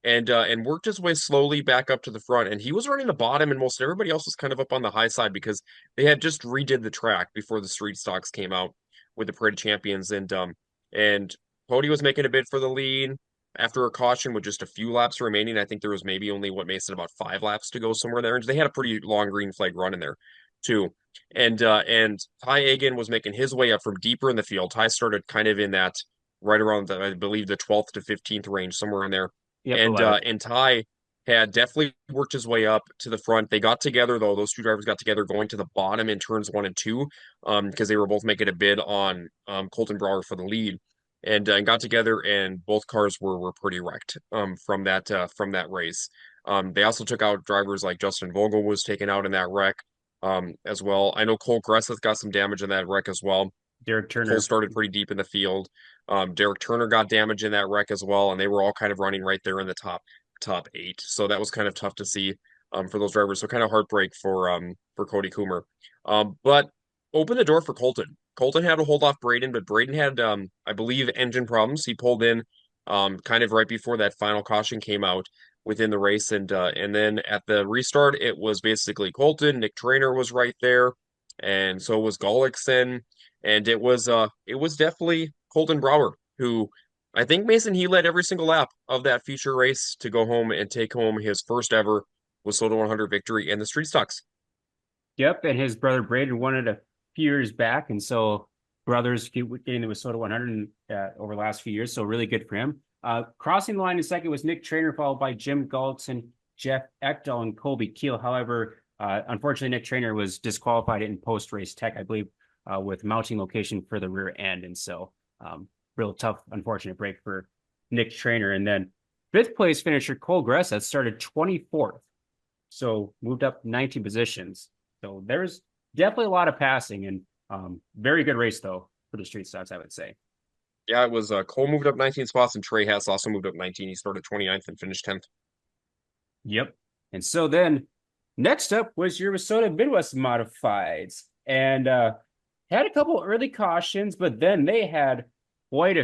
and worked his way slowly back up to the front. And he was running the bottom, and most everybody else was kind of up on the high side because they had just redid the track before the street stocks came out with the Parade of Champions, and Cody was making a bid for the lead after a caution with just a few laps remaining. I think there was maybe only Mason, about 5 laps to go somewhere there. And they had a pretty long green flag run in there too. And Ty Agan was making his way up from deeper in the field. Ty started kind of in that right around I believe the 12th to 15th range, somewhere in there. Yep, and Ty had definitely worked his way up to the front. They got together though. Those 2 drivers got together going to the bottom in turns 1 and 2, because they were both making a bid on Colton Brower for the lead. And got together, and both cars were pretty wrecked from that race. They also took out drivers like Justin Vogel was taken out in that wreck as well. I know Cole Gresseth got some damage in that wreck as well. Derek Turner Cole started pretty deep in the field. Derek Turner got damage in that wreck as well, and they were all kind of running right there in the top 8. So that was kind of tough to see for those drivers. So kind of heartbreak for Cody Coomer. But opened the door for Colton. Colton had to hold off Braden, but Braden had, I believe, engine problems. He pulled in kind of right before that final caution came out within the race, and then at the restart, it was basically Colton. Nick Trainer was right there, and so was Gullickson, and it was definitely Colton Brower, who I think, Mason, he led every single lap of that feature race to go home and take home his first ever WISSOTA 100 victory in the street stocks. Yep, and his brother Braden won it a few years back, and so brothers keep getting the WISSOTA 100 over the last few years, so really good for him. Crossing the line in second was Nick Trainer, followed by Jim Gullickson, Jeff Echtel, and Colby Keel. However, unfortunately, Nick Trainer was disqualified in post-race tech, I believe, with mounting location for the rear end, and so real tough, unfortunate break for Nick Trainer. And then 5th place finisher Cole Gresseth started 24th, so moved up 19 positions. So there's definitely a lot of passing, and very good race though for the street stocks, I would say. Yeah, it was Cole moved up 19 spots, and Trey Hess also moved up 19. He started 29th and finished 10th. Yep. And so then next up was your WISSOTA Midwest Modifieds, and had a couple early cautions, but then they had quite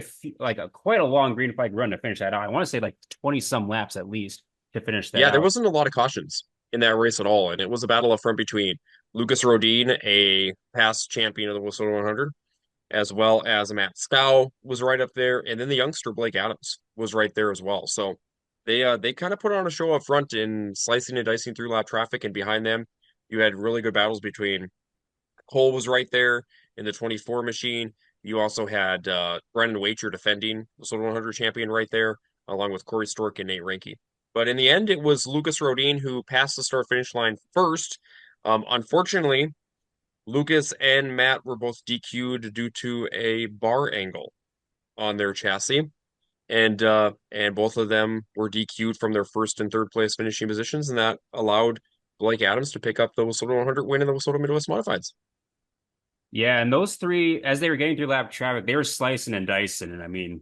a long green flag run to finish that out. I want to say like 20 some laps at least to finish that. Yeah, there wasn't a lot of cautions in that race at all, and it was a battle up front between Lucas Rodin, a past champion of the WISSOTA 100, as well as Matt Scow was right up there, and then the youngster Blake Adams was right there as well. So they kind of put on a show up front in slicing and dicing through lap traffic, and behind them you had really good battles between Cole was right there in the 24 machine. You also had Brennan Wacher defending the WISSOTA 100 champion right there, along with Corey Stork and Nate Reinke. But in the end, it was Lucas Rodin who passed the start-finish line first. Unfortunately, Lucas and Matt were both DQ'd due to a bar angle on their chassis, and both of them were DQ'd from their 1st and 3rd place finishing positions, and that allowed Blake Adams to pick up the WISSOTA 100 win in the WISSOTA Midwest Modifieds. Yeah, and those three, as they were getting through lap traffic, they were slicing and dicing. And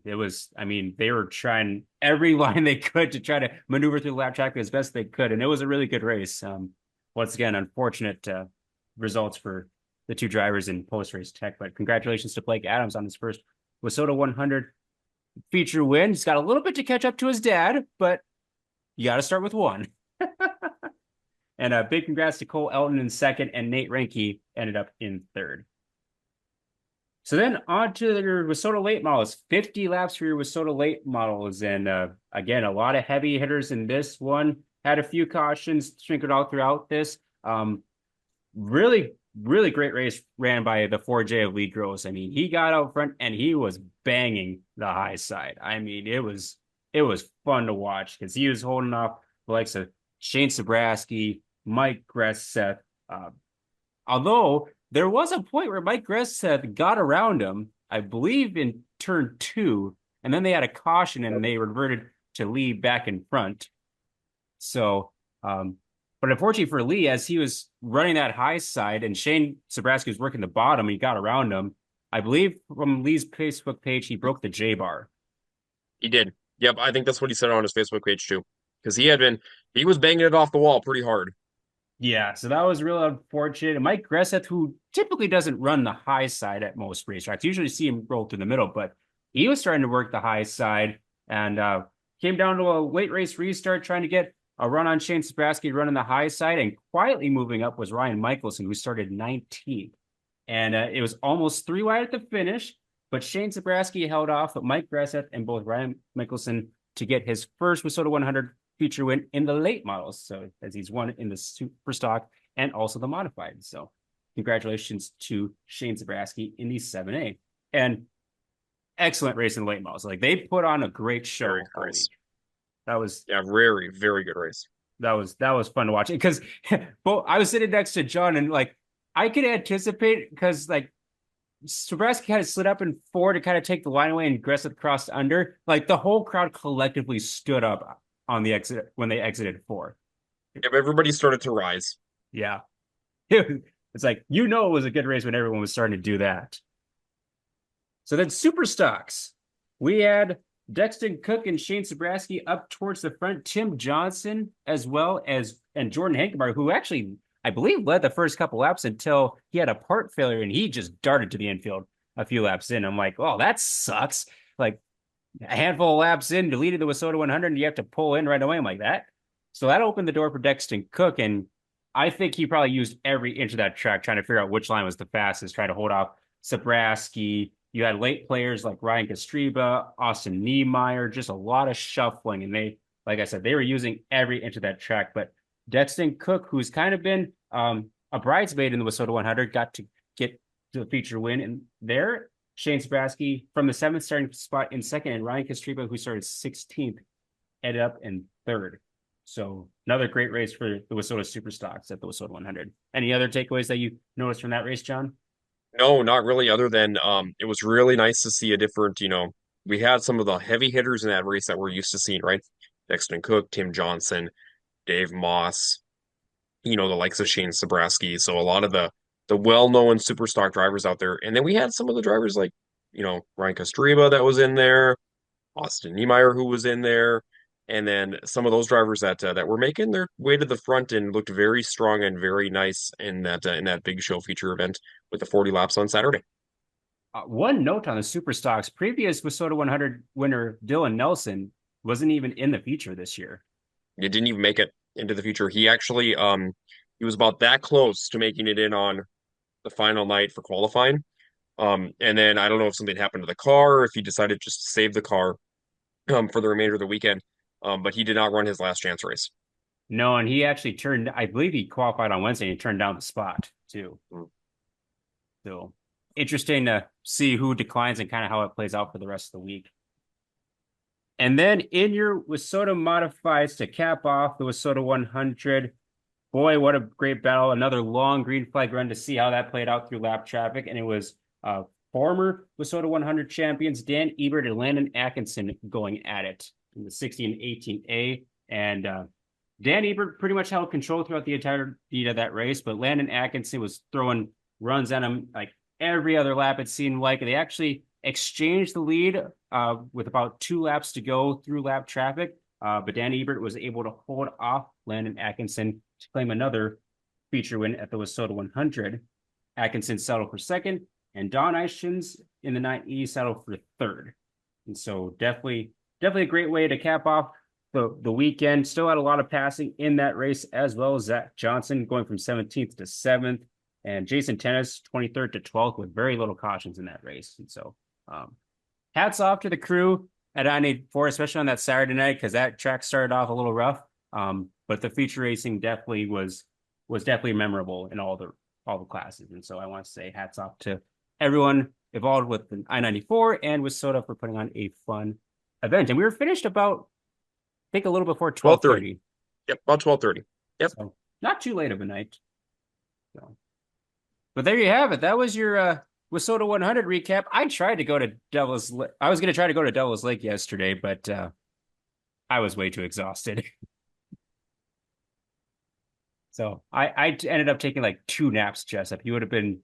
they were trying every line they could to try to maneuver through lap traffic as best they could. And it was a really good race. Once again, unfortunate results for the two drivers in post-race tech, but congratulations to Blake Adams on his first WISSOTA 100 feature win. He's got a little bit to catch up to his dad, but you got to start with one. And a big congrats to Cole Elton in second, and Nate Reinke ended up in third. So then on to your WISSOTA late models. 50 laps for your WISSOTA late models. And again, a lot of heavy hitters in this one. Had a few cautions sprinkled all throughout this. Really, really great race ran by the 4J of Lee Gross. I mean, he got out front and he was banging the high side. I mean, it was fun to watch because he was holding off the likes of Shane Sabraski, Mike Gresseth. Although there was a point where Mike Gresseth got around him, I believe in turn 2, and then they had a caution and they reverted to Lee back in front. So, but unfortunately for Lee, as he was running that high side and Shane Sabraski was working the bottom, he got around him. I believe from Lee's Facebook page, he broke the J bar. He did. Yep, I think that's what he said on his Facebook page too. Because he was banging it off the wall pretty hard. Yeah, so that was real unfortunate. And Mike Gresseth, who typically doesn't run the high side at most racetracks, usually see him roll through the middle, but he was starting to work the high side and came down to a late race restart, trying to get a run on Shane Sabraski running the high side, and quietly moving up was Ryan Michelson, who started 19th. And it was almost 3 wide at the finish, but Shane Sabraski held off but Mike Gresseth and both Ryan Michelson to get his first WISSOTA 100 feature win in the late models. So as he's won in the super stock and also the modified. So congratulations to Shane Sabraski in the 7A. And excellent race in the late models. Like, they put on a great show. That was very, very good race. That was fun to watch because well, I was sitting next to John and like I could anticipate because like Sabraski kind of slid up and forward to kind of take the line away and Gresseth crossed under. Like the whole crowd collectively stood up on the exit when they exited 4. Yep, everybody started to rise. Yeah. It's like, it was a good race when everyone was starting to do that. So then super stocks. We had Dexton Cook and Shane Sabraski up towards the front. Tim Johnson and Jordan Hankemeyer, who actually, I believe, led the first couple laps until he had a part failure and he just darted to the infield a few laps in. I'm like, oh, that sucks. Like, a handful of laps in, deleted the WISSOTA 100, and you have to pull in right away. I'm like that. So that opened the door for Dexton Cook, and I think he probably used every inch of that track trying to figure out which line was the fastest, trying to hold off Sabraski. You had late players like Ryan Kostreba, Austin Niemeyer, just a lot of shuffling. And they, like I said, they were using every inch of that track. But Dexton Cook, who's kind of been a bridesmaid in the WISSOTA 100, got to get to the feature win in there. Shane Sabraski from the 7th starting spot in second, and Ryan Kostreba, who started 16th, ended up in 3rd. So another great race for the WISSOTA Super Stocks at the WISSOTA 100. Any other takeaways that you noticed from that race, John? No, not really, other than it was really nice to see a different, we had some of the heavy hitters in that race that we're used to seeing, right? Dexton Cook, Tim Johnson, Dave Moss, the likes of Shane Sabraski. So a lot of the well-known super stock drivers out there. And then we had some of the drivers like, Ryan Kostreba that was in there, Austin Niemeyer who was in there, and then some of those drivers that were making their way to the front and looked very strong and very nice in that big show feature event with the 40 laps on Saturday. One note on the super stocks: previous WISSOTA 100 winner Dylan Nelson wasn't even in the feature this year. It didn't even make it into the feature. He actually he was about that close to making it in on the final night for qualifying. And then I don't know if something happened to the car or if he decided just to save the car for the remainder of the weekend. But he did not run his last chance race. No, and he actually I believe he qualified on Wednesday and he turned down the spot too. So interesting to see who declines and kind of how it plays out for the rest of the week. And then in your WISSOTA modifieds to cap off the WISSOTA 100, boy, what a great battle. Another long green flag run to see how that played out through lap traffic. And it was former WISSOTA 100 champions Dan Ebert and Landon Atkinson going at it in the 60 and 18A. And Dan Ebert pretty much held control throughout the entirety of that race, but Landon Atkinson was throwing runs at him like every other lap, it seemed like. They actually exchanged the lead with about 2 laps to go through lap traffic. But Dan Ebert was able to hold off Landon Atkinson to claim another feature win at the WISSOTA 100. Atkinson settled for second, and Don Eichens in the 9E settled for third. And so definitely a great way to cap off the weekend. Still had a lot of passing in that race, as well as Zach Johnson going from 17th to 7th, and Jason Tennis 23rd to 12th with very little cautions in that race. And so hats off to the crew at I-84, especially on that Saturday night, because that track started off a little rough. But the feature racing definitely was definitely memorable in all the classes. And so I want to say hats off to everyone involved with the I-94 and WISSOTA for putting on a fun event. And we were finished about, I think, a little before 12:30. Yep, about 12:30. Yep. So not too late of a night. So, but there you have it. That was your WISSOTA 100 recap. I tried to go to Devil's Lake. I was going to try to go to Devil's Lake yesterday, but I was way too exhausted. So I ended up taking like 2 naps, Jessup. You would have been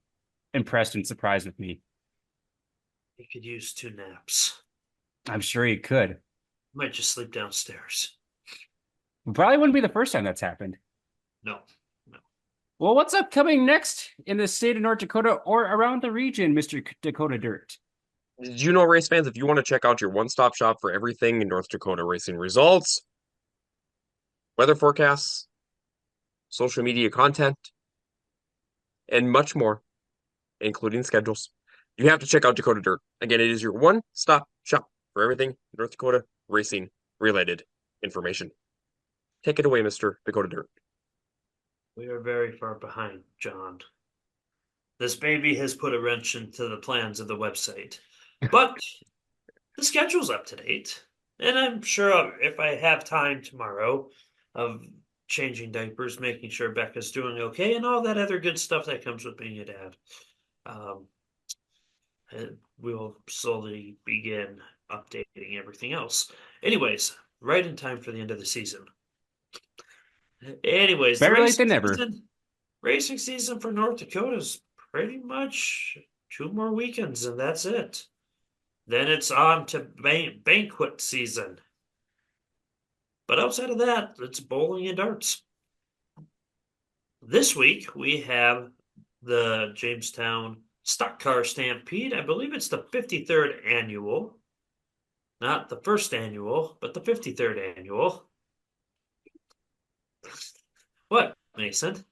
impressed and surprised with me. You could use 2 naps. I'm sure you could. Might just sleep downstairs. Probably wouldn't be the first time that's happened. No. Well, what's upcoming next in the state of North Dakota or around the region, Mr. Dakota Dirt? Did you know, race fans, if you want to check out your one-stop shop for everything in North Dakota racing results, weather forecasts, social media content, and much more, including schedules, you have to check out Dakota Dirt. Again, it is your one-stop shop for everything North Dakota racing related information. Take it away, Mr. Dakota Dirt. We are very far behind, John. This baby has put a wrench into the plans of the website. But the schedule's up to date. And I'm sure if I have time tomorrow of changing diapers, making sure Becca's doing okay, and all that other good stuff that comes with being a dad, we'll slowly begin updating everything else. Anyways, right in time for the end of the season. Anyways, better late than never. Racing season for North Dakota is pretty much 2 more weekends, and that's it. Then it's on to banquet season. But outside of that, it's bowling and darts. This week, we have the Jamestown Stock Car Stampede. I believe it's the 53rd annual. Not the first annual, but the 53rd annual. What, Mason?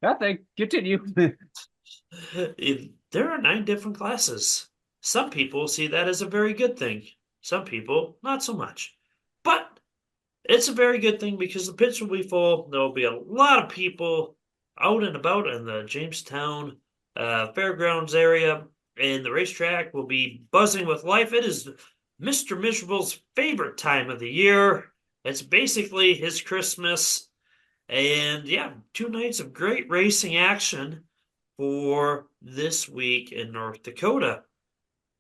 Nothing. Continue. There are 9 different classes. Some people see that as a very good thing. Some people, not so much. But it's a very good thing because the pits will be full. There will be a lot of people out and about in the Jamestown fairgrounds area, and the racetrack will be buzzing with life. It is Mr. Miserable's favorite time of the year. It's basically his Christmas. And yeah, 2 nights of great racing action for this week in North Dakota.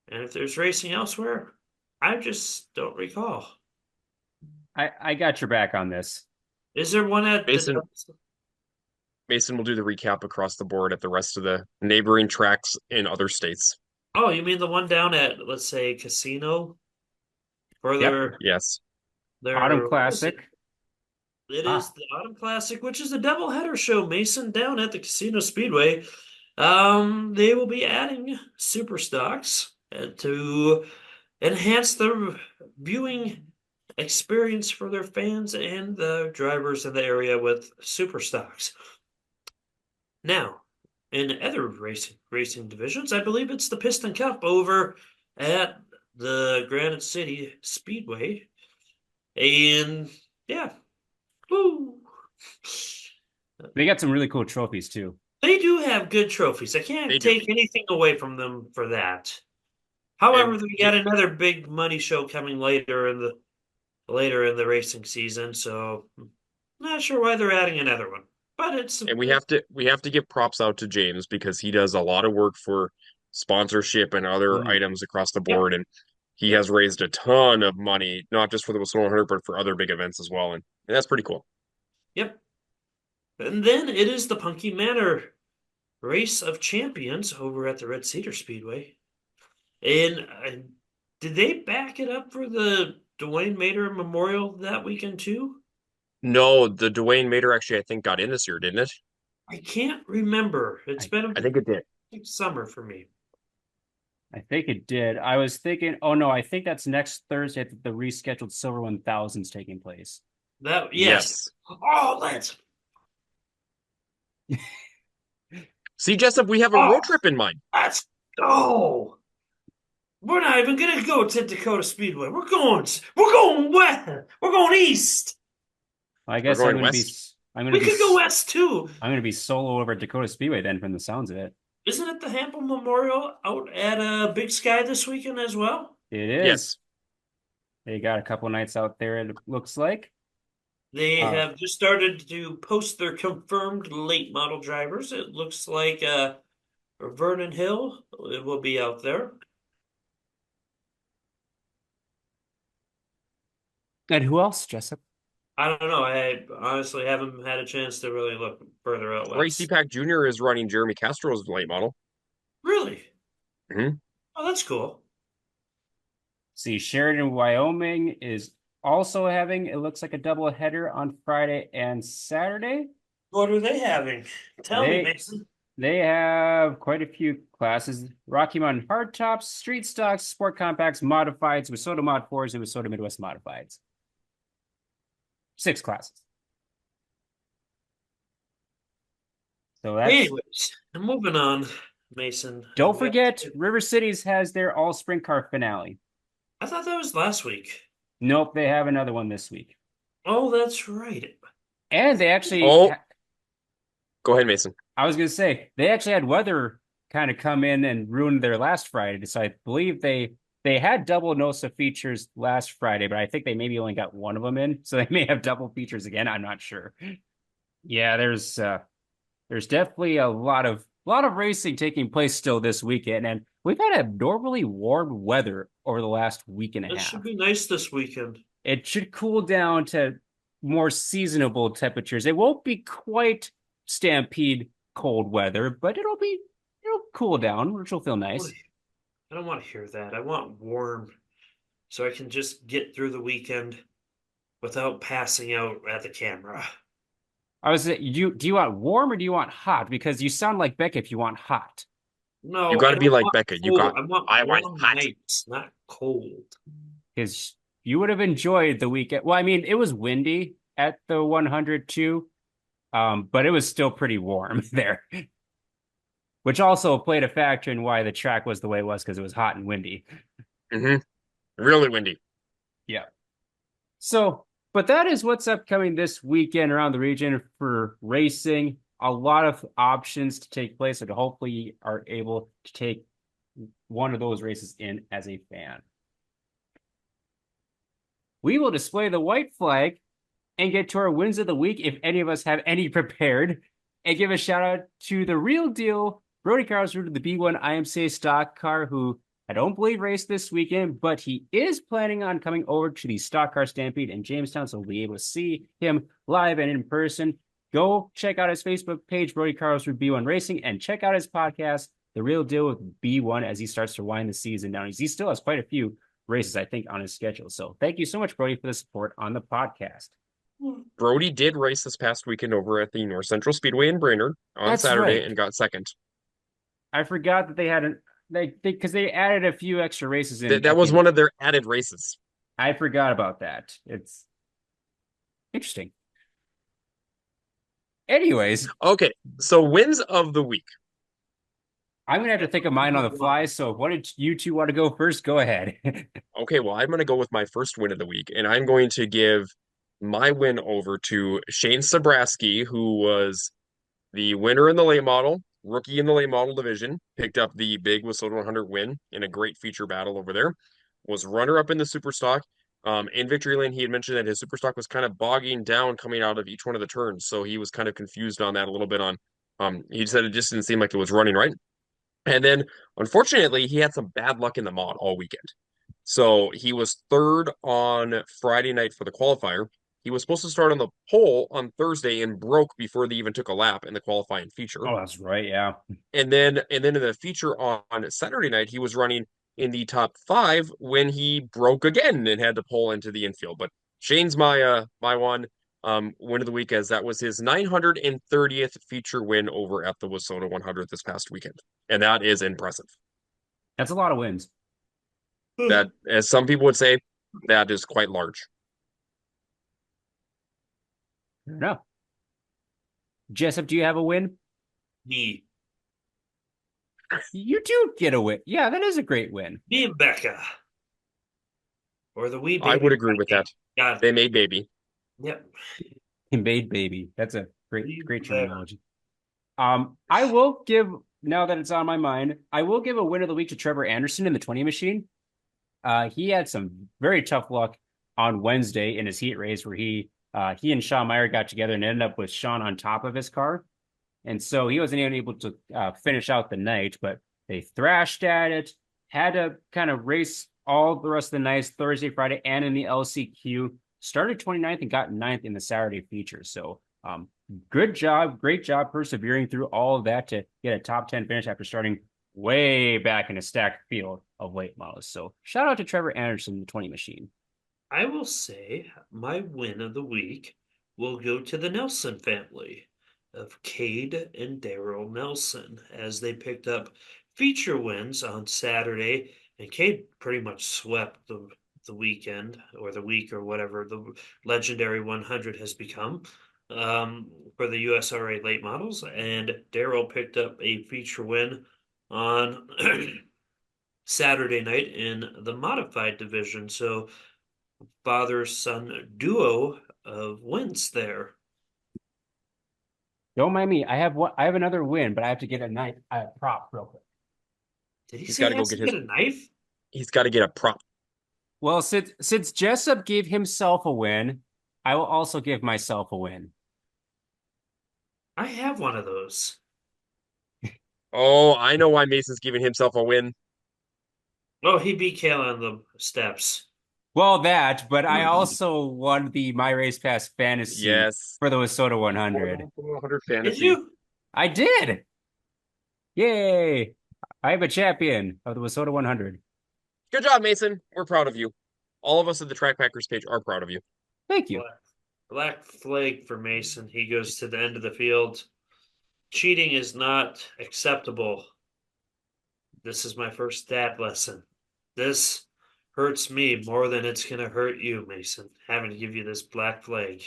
And if there's racing elsewhere, I just don't recall. I got your back on this. Is there one at Mason will do the recap across the board at the rest of the neighboring tracks in other states. Oh, you mean the one down at, let's say, Casino? For their, Yes. their Autumn Classic. It is the Autumn Classic, which is a doubleheader show, Mason, down at the Casino Speedway. They will be adding super stocks to enhance the viewing experience for their fans and the drivers in the area with super stocks. Now, in other racing divisions, I believe it's the Piston Cup over at the Granite City Speedway. And yeah. Woo. They got some really cool trophies too. They do have good trophies. I can't take anything away from them for that. However, we got another big money show coming later in the racing season, so not sure why they're adding another one. But it's And we have to give props out to James because he does a lot of work for sponsorship and other items across the board, and he has raised a ton of money, not just for the WISSOTA 100, but for other big events as well, and that's pretty cool. Yep. And then it is the Punky Manor Race of Champions over at the Red Cedar Speedway. And did they back it up for the Dwayne Mader Memorial that weekend too? No, the Dwayne Mader actually, I think, got in this year, didn't it? I can't remember. It's been I think it did. a big summer for me. I think it did. I was thinking, oh no, I think that's next Thursday that the rescheduled Silver 1000's taking place. That Yes. Oh, let's See, Jessup, we have a road trip in mind. let's go. We're not even gonna go to Dakota Speedway. We're going west. We're going east. I guess We're I'm going going to be, west. I'm going We to be, could go west too. I'm going to be solo over at Dakota Speedway then, from the sounds of it. Isn't it the Hample Memorial out at Big Sky this weekend as well? It is. Yes. They got a couple nights out there, it looks like. They have just started to post their confirmed late model drivers. It looks like Vernon Hill will be out there. And who else, Jessup? I don't know. I honestly haven't had a chance to really look further out Ray west. Pack Jr. is running Jeremy Castro's late model. Really? Mhm. Oh, that's cool. See, Sheridan, Wyoming is also having, it looks like a double header on Friday and Saturday. What are they having? Tell me, They- Mason. They have quite a few classes. Rocky Mountain Hardtops, Street Stocks, Sport Compacts, Modifieds, WISSOTA Mod 4s, and WISSOTA Midwest Modifieds. 6 classes. So that's... Anyways, moving on, Mason. Don't forget, River Cities has their all sprint car finale. I thought that was last week. Nope, they have another one this week. Oh, that's right. And they actually... Oh. Go ahead, Mason. I was going to say, they actually had weather kind of come in and ruin their last Friday. So I believe they had double NOSA features last Friday, but I think they maybe only got one of them in. So they may have double features again. I'm not sure. Yeah, there's definitely a lot of racing taking place still this weekend. And we've had abnormally warm weather over the last week and a It half. should be nice this weekend. It should cool down to more seasonable temperatures. It won't be quite Stampede cold weather, but it'll cool down, which will feel nice. I don't want to hear that. I want warm so I can just get through the weekend without passing out at the camera. I was do you want warm or do you want hot? Because you sound like Becca if you want hot. No, You got to I be don't like want Becca. cold. I want want warm hot. nights, not cold. Because you would have enjoyed the weekend. Well, I mean, it was windy at the 100 too, but it was still pretty warm there. Which also played a factor in why the track was the way it was, because it was hot and windy. Mm-hmm. Really windy. Yeah. So, but that is what's upcoming this weekend around the region for racing. A lot of options to take place, and hopefully you are able to take one of those races in as a fan. We will display the white flag and get to our wins of the week if any of us have any prepared, and give a shout out to the real deal Brody Carlsrud, the B1 IMCA stock car, who I don't believe raced this weekend, but he is planning on coming over to the stock car Stampede in Jamestown, so we'll be able to see him live and in person. Go check out his Facebook page, Brody Carlsrud B1 Racing, and check out his podcast, The Real Deal with B1, as he starts to wind the season down. He still has quite a few races, I think, on his schedule. So thank you so much, Brody, for the support on the podcast. Brody did race this past weekend over at the North Central Speedway in Brainerd on That's Saturday right. and got second. I forgot that they had because they added a few extra races in. That was one of their added races. I forgot about that. It's interesting. Anyways, Okay, so wins of the week. I'm gonna have to think of mine on the fly. So, what did you two want to go first? Go ahead. Okay, well, I'm going to go with my first win of the week, and I'm going to give my win over to Shane Sabraski, who was the winner in the late model, rookie in the late model division, picked up the big WISSOTA 100 win in a great feature battle over there, was runner-up in the super stock. In Victory Lane, he had mentioned that his super stock was kind of bogging down coming out of each one of the turns, so he was kind of confused on that a little bit he said it just didn't seem like it was running right. And then, unfortunately, he had some bad luck in the mod all weekend. So he was third on Friday night for the qualifier. He was supposed to start on the pole on Thursday and broke before they even took a lap in the qualifying feature. Oh, that's right. Yeah. And then in the feature on Saturday night, he was running in the top 5 when he broke again and had to pull into the infield. But Shane's my one win of the week, as that was his 930th feature win over at the WISSOTA 100 this past weekend. And that is impressive. That's a lot of wins. That, as some people would say, that is quite large. Fair enough. Jessup, do you have a win? Me You do get a win. Yeah, that is a great win. and Becca. Or the wee baby. I would agree with that. God. They made baby. Yep. Made baby. That's a great There. terminology. I will give, now that it's on my mind, I will give a win of the week to Trevor Anderson in the 20 machine. He had some very tough luck on Wednesday in his heat race where he and Sean Meyer got together and ended up with Sean on top of his car. And so he wasn't even able to finish out the night, but they thrashed at it, had to kind of race all the rest of the nights, Thursday, Friday, and in the LCQ. Started 29th and got 9th in the Saturday feature. So good job, great job persevering through all of that to get a top 10 finish after starting way back in a stacked field of late models. So shout out to Trevor Anderson, the 20 machine. I will say my win of the week will go to the Nelson family of Cade and Daryl Nelson as they picked up feature wins on Saturday, and Cade pretty much swept the weekend or the week or whatever the legendary 100 has become for the USRA late models, and Daryl picked up a feature win on Saturday night in the modified division. So father-son duo of wins there. Don't mind me. I have another win, but I have to get a prop real quick. Did he He's say gotta he go has to get get a knife? He's got to get a prop. Well, since Jessup gave himself a win, I will also give myself a win. I have one of those. Oh, I know why Mason's giving himself a win. Oh, he beat Kayla on the steps. Well, but I also won the My Race Pass fantasy Yes. for the WISSOTA 100. 100 Did fantasy. you? I did. Yay. I am a champion of the WISSOTA 100. Good job, Mason. We're proud of you. All of us at the Track Packers page are proud of you. Thank you. Black flag for Mason. He goes to the end of the field. Cheating is not acceptable. This is my first stat lesson. This hurts me more than it's going to hurt you, Mason, having to give you this black flag.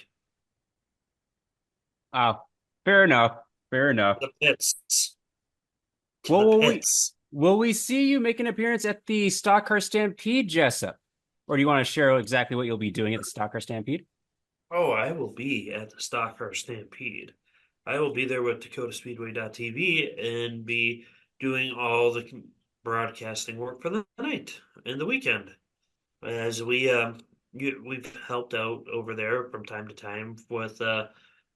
Fair enough. Fair enough. The pits. To Well, the pits. will we see you make an appearance at the Stock Car Stampede, Jessup? Or do you want to share exactly what you'll be doing at the Stock Car Stampede? Oh, I will be at the Stock Car Stampede. I will be there with DakotaSpeedway.tv and be doing all the broadcasting work for the night and the weekend. As we've helped out over there from time to time with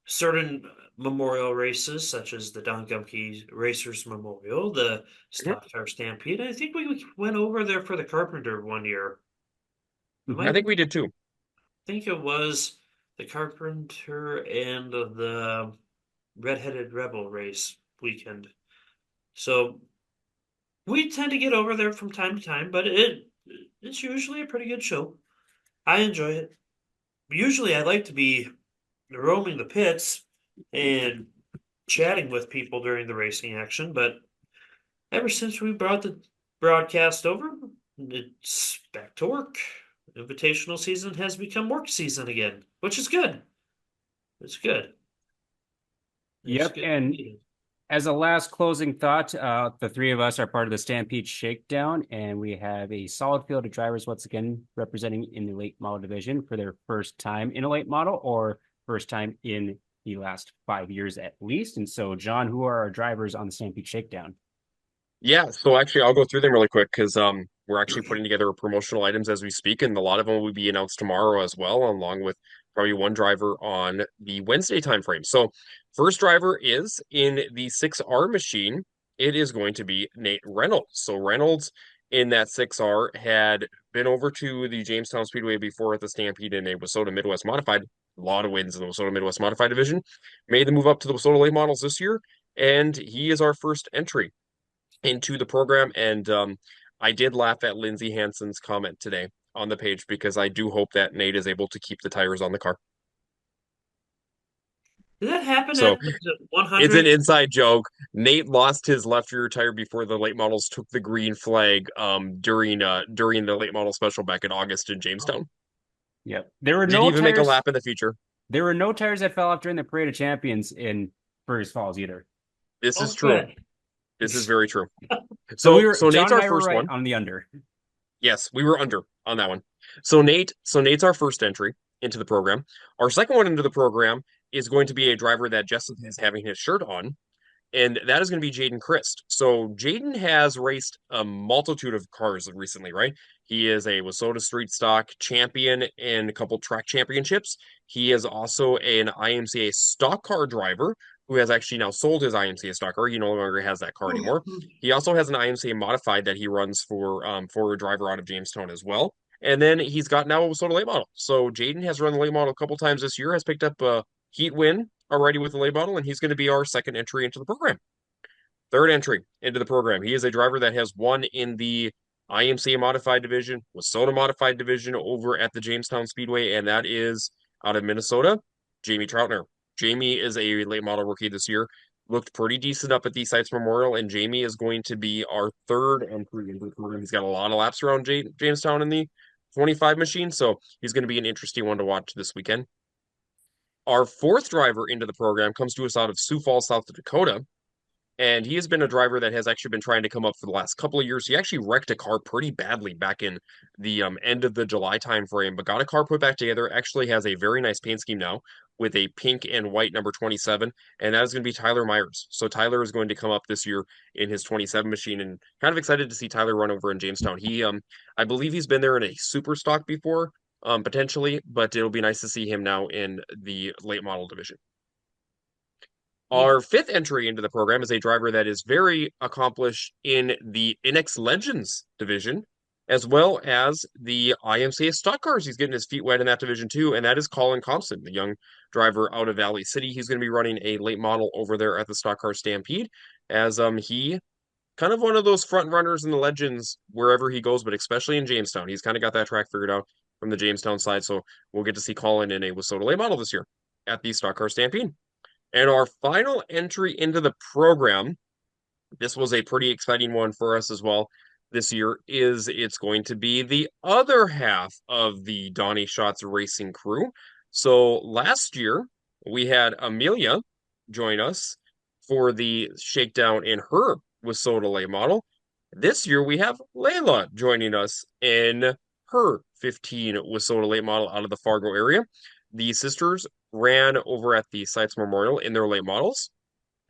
certain memorial races, such as the Don Gumke Racers Memorial, the Stock Car Stampede. I think we went over there for the Carpenter one year. I think we did too. I think it was the Carpenter and the Redheaded Rebel race weekend. So we tend to get over there from time to time, but it's usually a pretty good show. I enjoy it. Usually I like to be roaming the pits and chatting with people during the racing action, but ever since we brought the broadcast over, it's back to work. Invitational season has become work season again, which is good. It's good. Yep, and as a last closing thought, the three of us are part of the Stampede Shakedown, and we have a solid field of drivers once again representing in the late model division for their first time in a late model or first time in the last 5 years at least. And so, John, who are our drivers on the Stampede Shakedown? Yeah, so actually I'll go through them really quick because we're actually putting together promotional items as we speak, and a lot of them will be announced tomorrow as well, along with probably one driver on the Wednesday timeframe. So first driver is in the 6R machine. It is going to be Nate Reynolds. So Reynolds in that 6R had been over to the Jamestown Speedway before at the Stampede in a WISSOTA Midwest Modified, a lot of wins in the WISSOTA Midwest Modified Division, made the move up to the WISSOTA Late Models this year, and he is our first entry into the program. And I did laugh at Lindsay Hansen's comment today on the page because I do hope that Nate is able to keep the tires on the car. Did that happen So at the it's an 100? inside joke. Nate lost his left rear tire before the late models took the green flag during the late model special back in August in Jamestown. Yep. There were Didn't no even make a tires. lap in the feature. There were no tires that fell off during the Parade of Champions in Fergus Falls either. This Oh, is true. good. This is very true. So we were So John Nate's and our I were first right one. on the under. Yes, we were under on that one. So Nate's our first entry into the program. Our second one into the program is going to be a driver that Justin is having his shirt on, and that is going to be Jaden Christ. So Jaden has raced a multitude of cars recently, right? He is a WISSOTA Street Stock champion in a couple track championships. He is also an IMCA stock car driver who has actually now sold his IMCA stock car. He no longer has that car anymore. He also has an IMCA modified that he runs for a driver out of Jamestown as well. And then he's got now a WISSOTA late model. So Jaden has run the late model a couple times this year, has picked up a heat win already with the late model, and he's going to be our second entry into the program. Third entry into the program. He is a driver that has won in the IMCA modified division, WISSOTA modified division over at the Jamestown Speedway, and that is out of Minnesota, Jamie Troutner. Jamie is a late model rookie this year. Looked pretty decent up at the Sites Memorial, and Jamie is going to be our third entry into the program. He's got a lot of laps around Jamestown in the 25 machine, so he's going to be an interesting one to watch this weekend. Our fourth driver into the program comes to us out of Sioux Falls, South Dakota, and he has been a driver that has actually been trying to come up for the last couple of years. He actually wrecked a car pretty badly back in the end of the July timeframe, but got a car put back together. Actually has a very nice paint scheme now with a pink and white number 27, and that is going to be Tyler Myers. So Tyler is going to come up this year in his 27 machine, and kind of excited to see Tyler run over in Jamestown. I believe he's been there in a super stock before, potentially, but it'll be nice to see him now in the late model division. Our fifth entry into the program is a driver that is very accomplished in the NX Legends division, as well as the IMCA stock cars. He's getting his feet wet in that division too, and that is Colin Compson, the young driver out of Valley City. He's going to be running a late model over there at the stock car Stampede, as he kind of one of those front runners in the Legends wherever he goes, but especially in Jamestown. He's kind of got that track figured out from the Jamestown side, so we'll get to see Colin in a WISSOTA late model this year at the stock car Stampede. And our final entry into the program, this was a pretty exciting one for us as well this year, is it's going to be the other half of the Donnie Schatz racing crew. So last year, we had Amelia join us for the Shakedown in her WISSOTA late model. This year, we have Layla joining us in her 15 WISSOTA late model out of the Fargo area. The sisters ran over at the Sites Memorial in their late models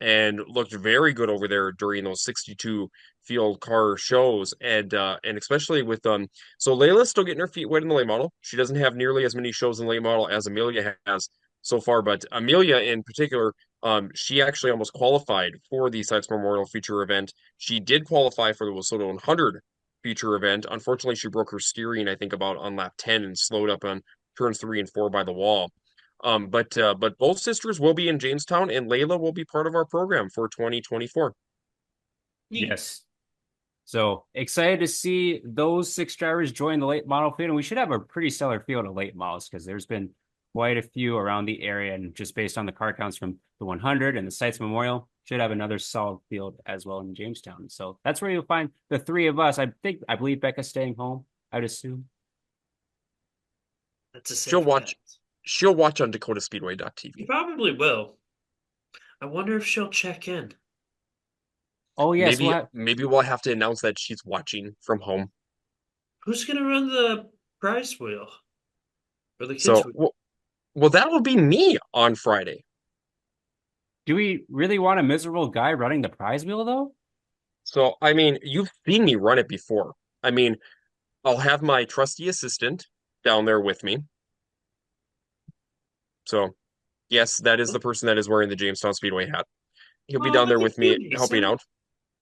and looked very good over there during those 62 field car shows, and especially with so Layla's still getting her feet wet in the late model. She doesn't have nearly as many shows in late model as Amelia has so far, but Amelia in particular, she actually almost qualified for the Sites Memorial feature event. She did qualify for the WISSOTA 100 feature event. Unfortunately, she broke her steering, I think, about on lap 10 and slowed up on turns 3 and 4 by the wall. But both sisters will be in Jamestown, and Layla will be part of our program for 2024. Yes. So excited to see those 6 drivers join the late model field, and we should have a pretty stellar field of late models because there's been quite a few around the area, and just based on the car counts from the 100 and the Sites Memorial, should have another solid field as well in Jamestown. So that's where you'll find the 3 of us. I believe Becca's staying home, I'd assume. That's a safe She'll watch. bet. She'll watch on DakotaSpeedway.tv. You probably will. I wonder if she'll check in. Oh yes, Maybe we'll have to announce that she's watching from home. Who's gonna run the prize wheel? Or the kids So, wheel? well, that will be me on Friday. do we really want a miserable guy running the prize wheel though? So, I mean, you've seen me run it before. I mean, I'll have my trusty assistant down there with me. So, yes, that is the person that is wearing the Jamestown Speedway hat. He'll be down there look with at me you, helping Mason. out.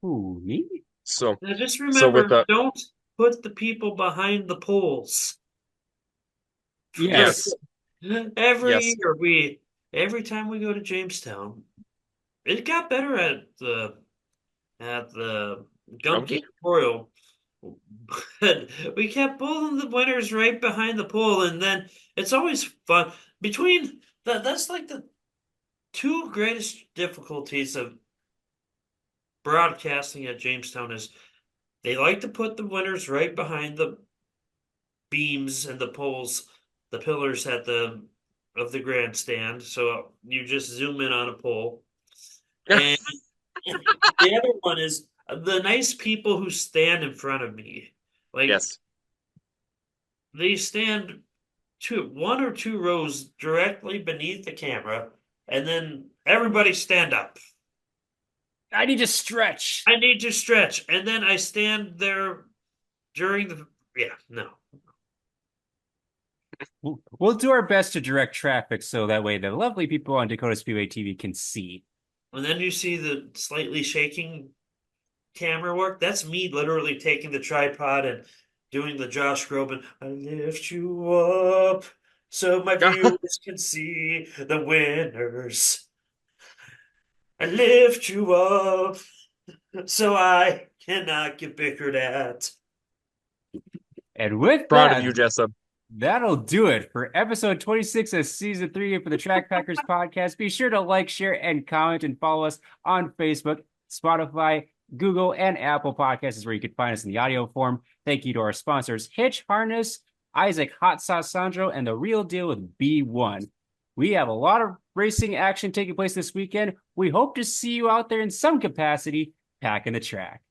Ooh, me? So, Now just so with remember, don't put the people behind the poles. Yes. Every Yes. year every time we go to Jamestown, it got better at the Gumpke Grumpy? Memorial. But we kept pulling the winners right behind the pole, and then it's always fun between that's like the two greatest difficulties of broadcasting at Jamestown is they like to put the winners right behind the beams and the poles, the pillars at the of the grandstand. So you just zoom in on a pole. And the other one is the nice people who stand in front of me. Like Yes. they stand one or two rows directly beneath the camera, and then everybody stand up. I need to stretch. I need to stretch, and then I stand there during the yeah, no. We'll do our best to direct traffic so that way the lovely people on Dakota Speedway TV can see. And then you see the slightly shaking camera work. That's me literally taking the tripod and doing the Josh Groban. I lift you up so my viewers can see the winners. I lift you up so I cannot get bickered at. And with Proud of that, you, Jessup. that'll do it for episode 26 of season 3 for the Track Packers podcast. Be sure to like, share, and comment, and follow us on Facebook, Spotify, Google, and Apple Podcasts is where you can find us in the audio form. Thank you to our sponsors, Hitch, Harness, Isaac, Hot Sauce Sondrol, and The Real Deal with B1. We have a lot of racing action taking place this weekend. We hope to see you out there in some capacity, packing the track.